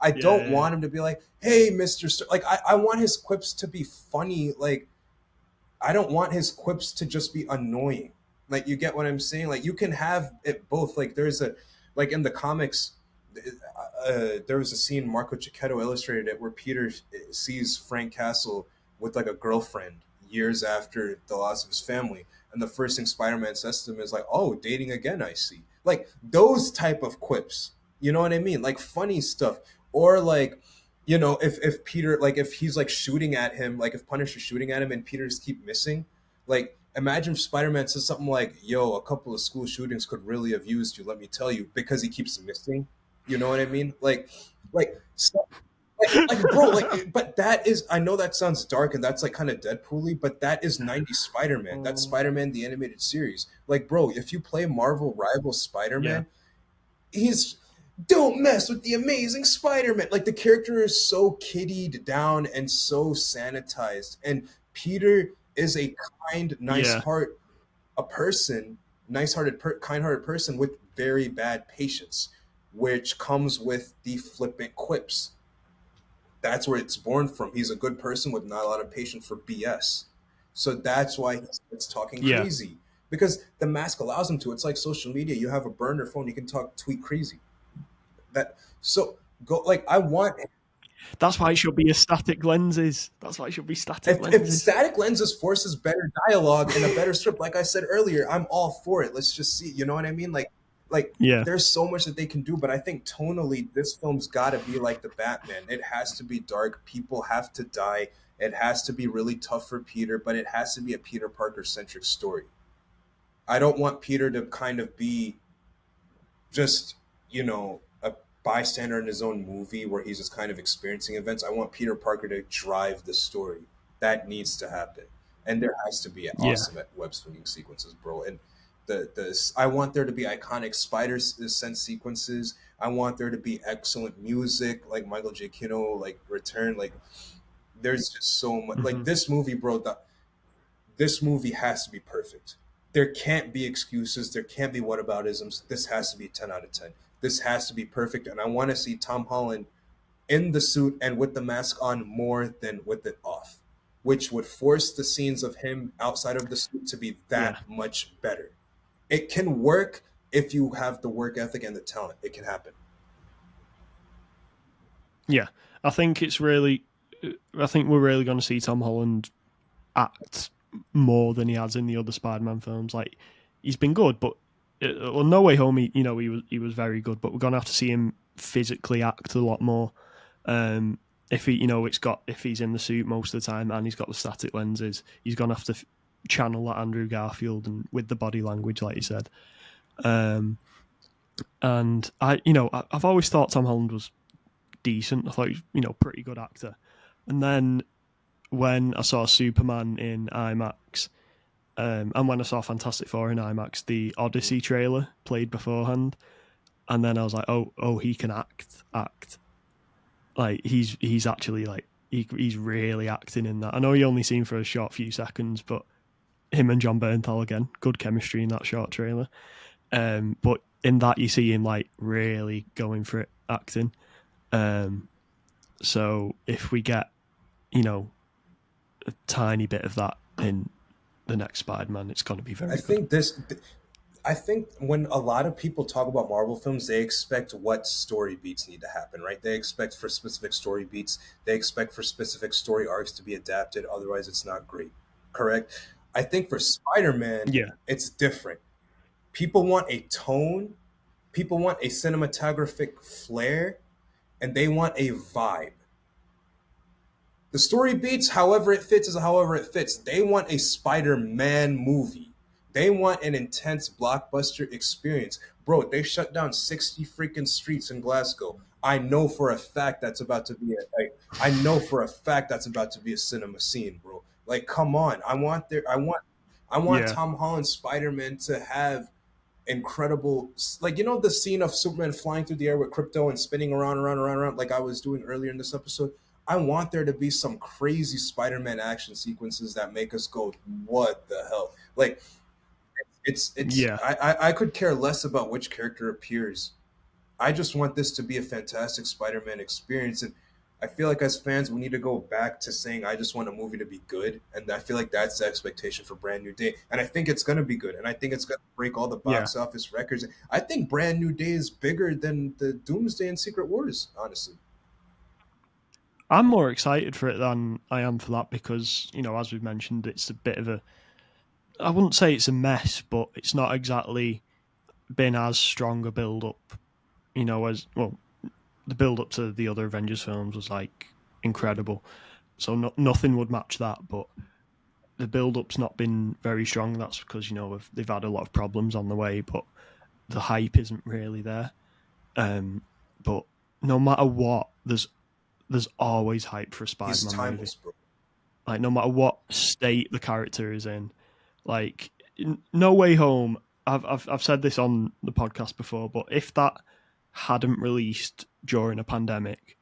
I Yeah, don't yeah, want him to be like, hey, Mister. Like I want his quips to be funny. Like I don't want his quips to just be annoying. Like you get what I'm saying? Like you can have it both. Like there's a like in the comics, there was a scene Marco Cicchetto illustrated it where Peter sees Frank Castle with like a girlfriend years after the loss of his family, and the first thing Spider-Man says to him is like, "Oh, dating again, I see." Like those type of quips. You know what I mean? Like funny stuff, or like if Peter, like if he's like shooting at him, like if Punisher's shooting at him and Peter just keep missing, like imagine if Spider-Man says something like, yo, a couple of school shootings could really have used you, let me tell you, because he keeps missing. You know what I mean? Like stuff like bro, like but that is, I know that sounds dark and that's like kind of Deadpool-y, but that is 90s Spider-Man. That's um, Spider-Man the animated series. Like bro, if you play Marvel rival yeah, Spider-Man, he's don't mess with the amazing Spider-Man. Like the character is so kiddied down and so sanitized. And Peter is a kind, nice yeah, heart, a person, kind-hearted person with very bad patience, which comes with the flippant quips. That's where it's born from. He's a good person with not a lot of patience for BS. So that's why it's talking yeah. crazy. Because the mask allows him to. It's like social media. You have a burner phone, you can tweet crazy. That so go like I want That's why it should be a static lenses. That's why it should be static if lenses. static lenses forces better dialogue and a better script, like I said earlier, I'm all for it. Let's just see. You know what I mean? Like Yeah, there's so much that they can do, but I think tonally this film's got to be like the Batman. It has to be dark. People have to die. It has to be really tough for Peter, but it has to be a Peter Parker centric story. I don't want Peter to kind of be just a bystander in his own movie where he's just kind of experiencing events. I want Peter Parker to drive the story. That needs to happen, and there has to be yeah, awesome web swinging sequences, bro. And the I want there to be iconic spider sense sequences. I want there to be excellent music, like Michael Giacchino, like Return. Like there's just so much. Like hmm, this movie, bro. This movie has to be perfect. There can't be excuses. There can't be whataboutisms. This has to be 10 out of 10. This has to be perfect. And I want to see Tom Holland in the suit and with the mask on more than with it off, which would force the scenes of him outside of the suit to be yeah, that much better. It can work if you have the work ethic and the talent. It can happen. yeah. I think it's really. I think we're really going to see Tom Holland act more than he has in the other Spider-Man films. Like he's been good, but well, No Way Home, he was very good. But we're going to have to see him physically act a lot more. Um, if he, if he's in the suit most of the time and he's got the static lenses, he's going to have to channel that Andrew Garfield and with the body language, like you said. Um, and I've always thought Tom Holland was decent. I thought he was, pretty good actor. And then when I saw Superman in IMAX, and when I saw Fantastic Four in IMAX, the Odyssey trailer played beforehand, and then I was like, oh, he can act. Like he's actually like he's really acting in that. I know he only seen for a short few seconds, but him and John Bernthal again, good chemistry in that short trailer. But in that you see him like really going for it, acting. Um, so if we get you know a tiny bit of that in the next Spider-Man, it's going to be I very good. think this I think when a lot of people talk about Marvel films, they expect what story beats need to happen, right? They expect for specific story beats, they expect for specific story arcs to be adapted, otherwise it's not great. Correct? I think for Spider-Man, Yeah, it's different. People want a tone, people want a cinematographic flair, and they want a vibe. The story beats however it fits is however it fits. They want a Spider-Man movie. They want an intense blockbuster experience. Bro, they shut down 60 freaking streets in Glasgow. I know for a fact that's about to be I know for a fact that's about to be a cinema scene, bro. Like, come on. I want yeah, Tom Holland's Spider-Man to have incredible, like, you know, the scene of Superman flying through the air with Crypto and spinning around like I was doing earlier in this episode. I want there to be some crazy Spider-Man action sequences that make us go, what the hell? Like, it's yeah. I could care less about which character appears. I just want this to be a fantastic Spider-Man experience. And I feel like as fans, we need to go back to saying, I just want a movie to be good. And I feel like that's the expectation for Brand New Day. And I think it's going to be good. And I think it's going to break all the Yeah, box office records. I think Brand New Day is bigger than the Doomsday and Secret Wars, honestly. I'm more excited for it than I am for that because, as we've mentioned, it's a bit of a. I wouldn't say it's a mess, but it's not exactly been as strong a build up, as well. The build up to the other Avengers films was like incredible, so nothing would match that. But the build up's not been very strong. That's because they've had a lot of problems on the way, but the hype isn't really there. But no matter what, there's always hype for a He's Spider-Man movie. timeless, bro. Like no matter what state the character is in, like No Way Home. I've said this on the podcast before, but if that hadn't released during a pandemic,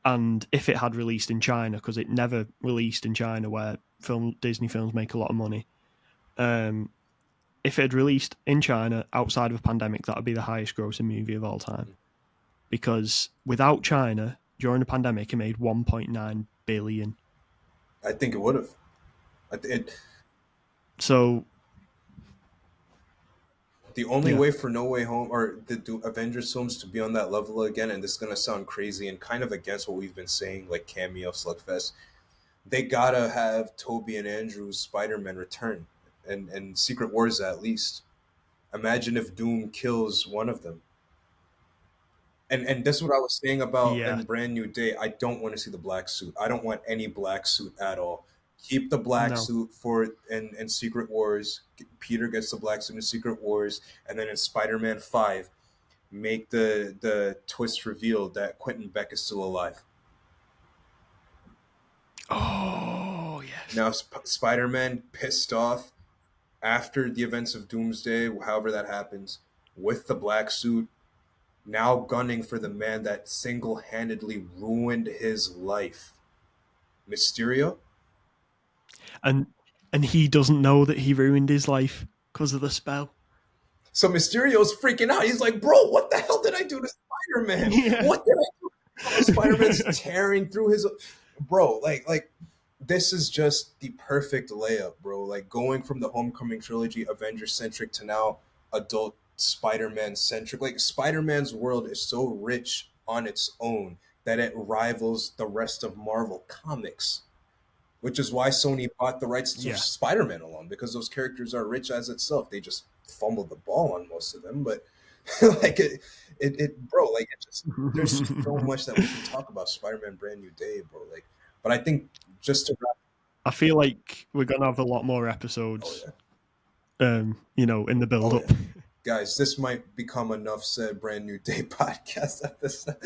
and if it had released in China, because it never released in China, where Disney films make a lot of money, if it had released in China outside of a pandemic, that would be the highest grossing movie of all time. Because without China, during the pandemic, it made 1.9 billion. I think it would have. It, So the only yeah, way for No Way Home or the Avengers films to be on that level again, and this is going to sound crazy and kind of against what we've been saying, like cameo, slugfest, they gotta have Toby and Andrew's Spider-Man return, and Secret Wars at least. Imagine if Doom kills one of them. And that's what I was saying about yeah, in Brand New Day. I don't want to see the black suit. I don't want any black suit at all. Keep the black no. suit for in Secret Wars. Peter gets the black suit in Secret Wars, and then in Spider-Man 5, make the twist reveal that Quentin Beck is still alive. Oh yes. Now Spider-Man pissed off after the events of Doomsday, however that happens, with the black suit, now gunning for the man that single handedly ruined his life. Mysterio? and and he doesn't know that he ruined his life because of the spell. So Mysterio's freaking out. He's like, bro, what the hell did I do to Spider Man? Yeah, What did I do? Spider Man's tearing through his. Bro, like, this is just the perfect layup, bro. Like, going from the Homecoming trilogy, Avenger centric, to now adult Spider Man centric. Like, Spider Man's world is so rich on its own that it rivals the rest of Marvel comics, which is why Sony bought the rights to yeah. Spider Man alone, because those characters are rich as itself. They just fumbled the ball on most of them, but like bro, like it just there's just so much that we can talk about Spider-Man Brand New Day, bro. Like, but I think just to wrap, I feel like we're gonna have a lot more oh episodes, yeah, in the build oh up. yeah, guys, this might become a Nuff said Brand New Day podcast episode.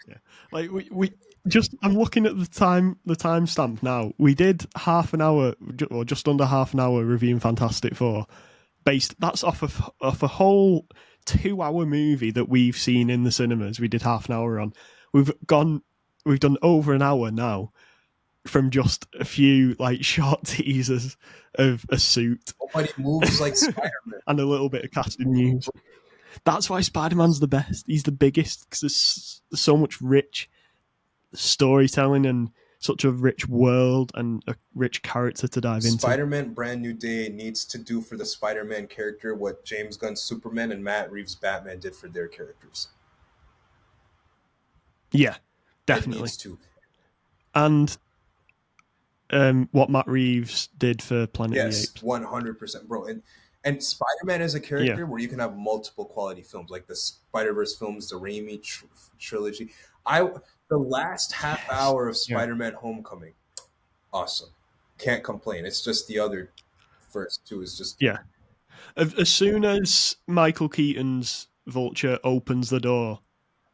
Yeah. Like we just I'm looking at the timestamp now. We did half an hour or just under half an hour reviewing Fantastic Four. That's off a whole 2 hour movie that we've seen in the cinemas. We did half an hour on. We've done over an hour now from just a few like short teasers of a suit Nobody moves like Spider-Man. and a little bit of casting news. That's why Spider-Man's the best. He's the biggest because there's so much rich storytelling and such a rich world and a rich character to dive into. Spider-Man Brand New Day needs to do for the Spider-Man character what James Gunn's Superman and Matt Reeves' Batman did for their characters. Yeah, It definitely. needs to. And what Matt Reeves did for Planet of the Yes, Apes. 100%, bro. And Spider-Man is a character where you can have multiple quality films, like the Spider-Verse films, the Raimi trilogy. The last half hour of Spider-Man Homecoming, awesome. Can't complain. It's just the other first two is just As soon as Michael Keaton's Vulture opens the door,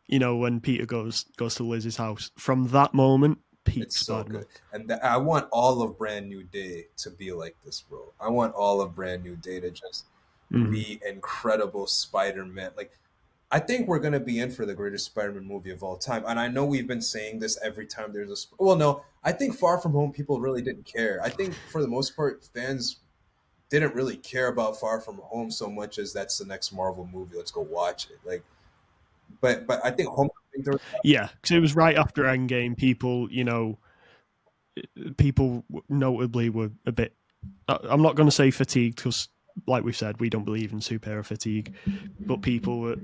when Peter goes to Liz's house, from that moment, peak it's so Spider-Man. good. And I want all of Brand New Day to be like this, bro. I want all of Brand New Day to just be incredible Spider-Man. Like, I think we're gonna be in for the greatest Spider-Man movie of all time. And I know we've been saying this every time there's a. Well, no, I think Far From Home people really didn't care. I think for the most part, fans didn't really care about Far From Home so much as that's the next Marvel movie. Let's go watch it. Like, but I think Homecoming. Yeah, because it was right after Endgame. People notably were a bit. I'm not going to say fatigued because, like we've said, we don't believe in superhero fatigue. But people were,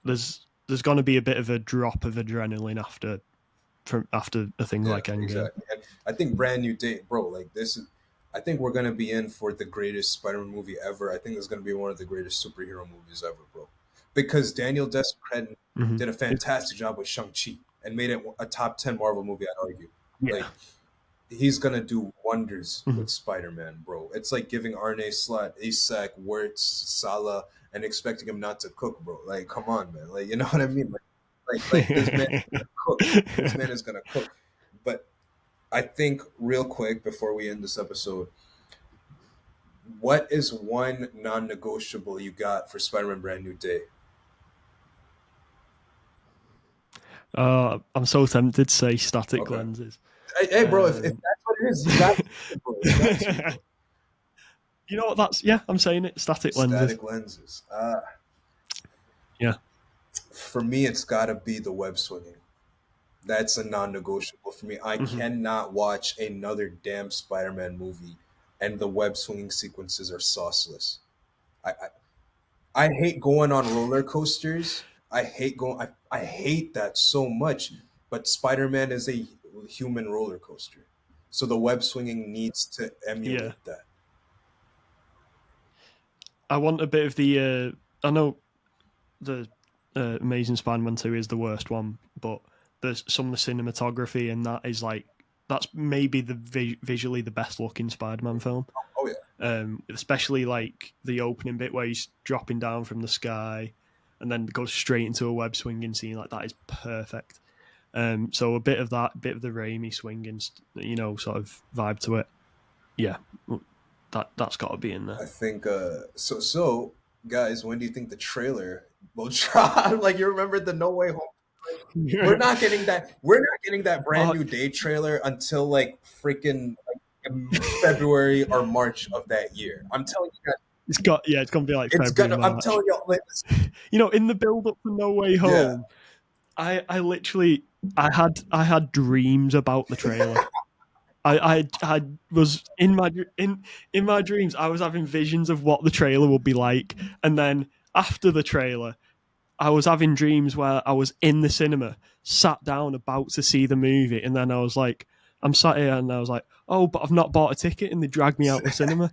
there's going to be a bit of a drop of adrenaline after a thing like Endgame. Exactly. And I think Brand New Day, bro. Like this is. I think we're gonna be in for the greatest Spider-Man movie ever. I think it's gonna be one of the greatest superhero movies ever, bro. Because Daniel Descredin did a fantastic job with Shang-Chi and made it a top 10 Marvel movie, I'd argue. Yeah. Like, he's going to do wonders with Spider-Man, bro. It's like giving Arne Slot, Isak, Wirtz, Salah, and expecting him not to cook, bro. Like, come on, man. Like, you know what I mean? Like this man is going to cook. This man is going to cook. But I think, real quick, before we end this episode, what is one non-negotiable you got for Spider-Man Brand New Day? I'm so tempted to say static lenses. Hey, bro, if that's what it is, you got it, bro. You got to, bro. You know what? That's I'm saying it. Static lenses. Static lenses. Yeah. For me, it's got to be the web swinging. That's a non-negotiable for me. I cannot watch another damn Spider-Man movie, and the web swinging sequences are sauceless. I hate going on roller coasters. I hate going. I hate that so much. But Spider-Man is a human roller coaster, so the web swinging needs to emulate that. I want a bit of the. I know the Amazing Spider-Man 2 is the worst one, but there's some of the cinematography and that is like that's maybe the visually the best looking Spider-Man film. Oh yeah. Especially like the opening bit where he's dropping down from the sky, and then goes straight into a web swinging scene. Like that is perfect. So a bit of that, bit of the Raimi swinging, sort of vibe to it. Yeah, that's got to be in there. I think so guys, when do you think the trailer will drop? Like, you remember the No Way Home? We're not getting that Brand New Day trailer until like freaking February or March of that year. I'm telling you guys. It's gonna be like February. I'm telling you, like, in the build up to No Way Home, I literally I had dreams about the trailer. I was in my dreams. I was having visions of what the trailer would be like, and then after the trailer, I was having dreams where I was in the cinema, sat down, about to see the movie, and then I was like, I'm sat here, and I was like, oh, but I've not bought a ticket, and they dragged me out the cinema,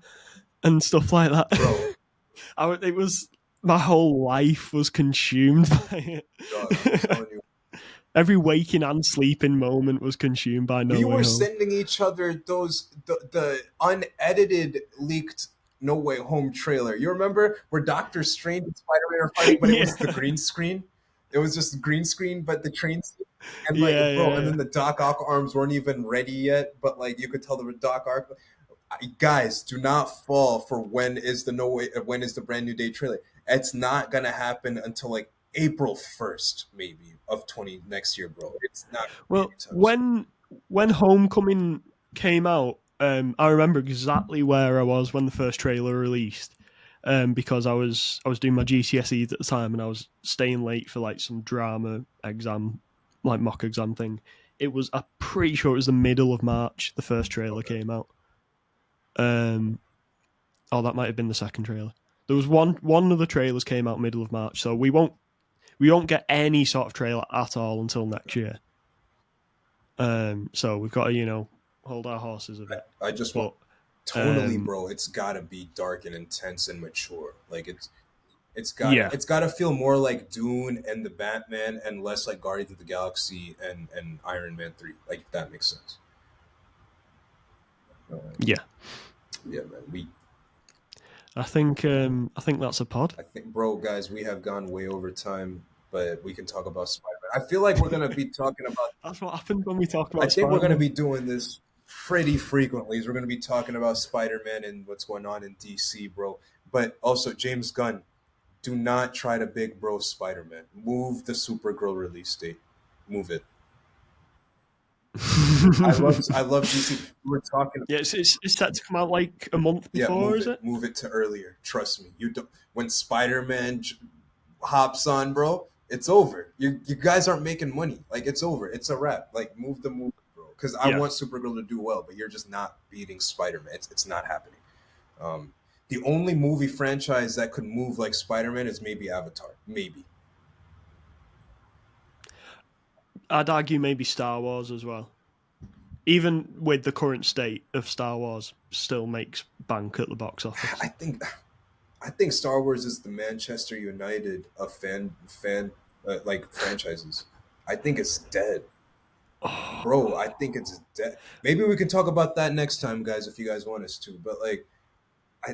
and stuff like that. Bro, it was my whole life was consumed by it. I'm telling you. Every waking and sleeping moment was consumed by No Way Home. We were sending each other the unedited leaked No Way Home trailer. You remember where Doctor Strange and Spider-Man are fighting, but it was the green screen? It was just green screen, but the train and and then the Doc Ock arms weren't even ready yet, but like you could tell the Doc Ock. Guys, do not fall for when is the Brand New Day trailer. It's not gonna happen until like April 1st, maybe, of next year, bro. It's not. Well, when Homecoming came out, I remember exactly where I was when the first trailer released, because I was doing my GCSEs at the time and I was staying late for like some drama exam, like mock exam thing. It was a pretty sure it was the middle of March the first trailer came out. Oh, that might have been the second trailer. There was one of the trailers came out middle of March, so we won't get any sort of trailer at all until next year. So we've got to hold our horses a bit. I just want tonally, bro. It's gotta be dark and intense and mature. Like it's gotta feel more like Dune and the Batman and less like Guardians of the Galaxy and Iron Man 3. Like if that makes sense. Yeah, man. I think that's a pod. I think, bro, guys, we have gone way over time, but we can talk about Spider-Man. I feel like we're gonna be talking about. That's what happens when we talk about. I think we're gonna be doing this pretty frequently. We're gonna be talking about Spider-Man and what's going on in DC, bro. But also James Gunn, do not try to big bro Spider-Man. Move the Supergirl release date. Move it. I love DC. We're talking. Yeah, it's set to come out like a month before, is it? Move it to earlier. Trust me. You don't. When Spider-Man hops on, bro, it's over. You guys aren't making money. Like it's over. It's a wrap. Like move the movie, bro. Because I want Supergirl to do well, but you're just not beating Spider-Man. It's not happening. The only movie franchise that could move like Spider-Man is maybe Avatar. Maybe. I'd argue maybe Star Wars as well. Even with the current state of Star Wars, still makes bank at the box office. I think Star Wars is the Manchester United of fan like franchises. I think it's dead. Bro, I think it's dead. Maybe we can talk about that next time, guys, if you guys want us to. But like I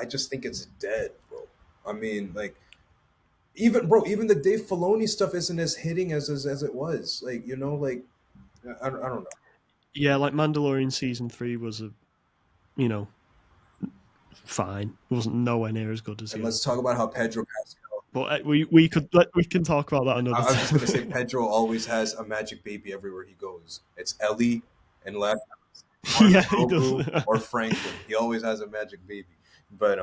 just think it's dead, bro. I mean, like even the Dave Filoni stuff isn't as hitting as it was. Like, like I don't know. Yeah, like Mandalorian season 3 was fine. It wasn't nowhere near as good as. And let's talk about how Pedro Pascal. But we can talk about that another time. I was just gonna say Pedro always has a magic baby everywhere he goes. It's Ellie and last yeah, he does. Or Franklin. He always has a magic baby. But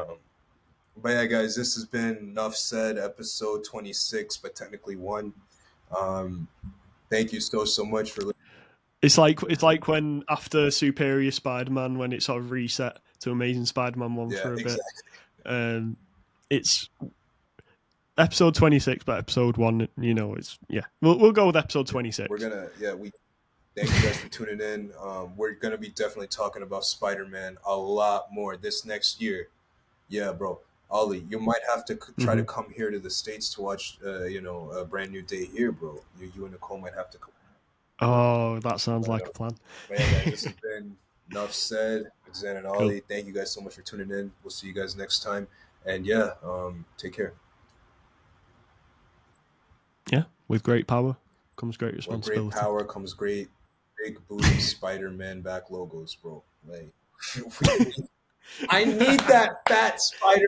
yeah, guys, this has been Nuff Said, episode 26, but technically 1. Thank you so much for listening. It's like when after Superior Spider-Man, when it sort of reset to Amazing Spider-Man 1 for a bit. It's episode 26, but episode 1, it's We'll go with episode 26. We're gonna thank you guys for tuning in. We're gonna be definitely talking about Spider-Man a lot more this next year. Yeah, bro. Oli, you might have to try to come here to the States to watch a Brand New Day here, bro. You and Nicole might have to come. Oh, that sounds like a plan. Man, guys, this has been Nuff Said with Zan and Oli. Cool. Thank you guys so much for tuning in. We'll see you guys next time. And take care. Yeah, with great power comes great responsibility. With great power comes great big booty Spider-Man back logos, bro. Like I need that fat spider.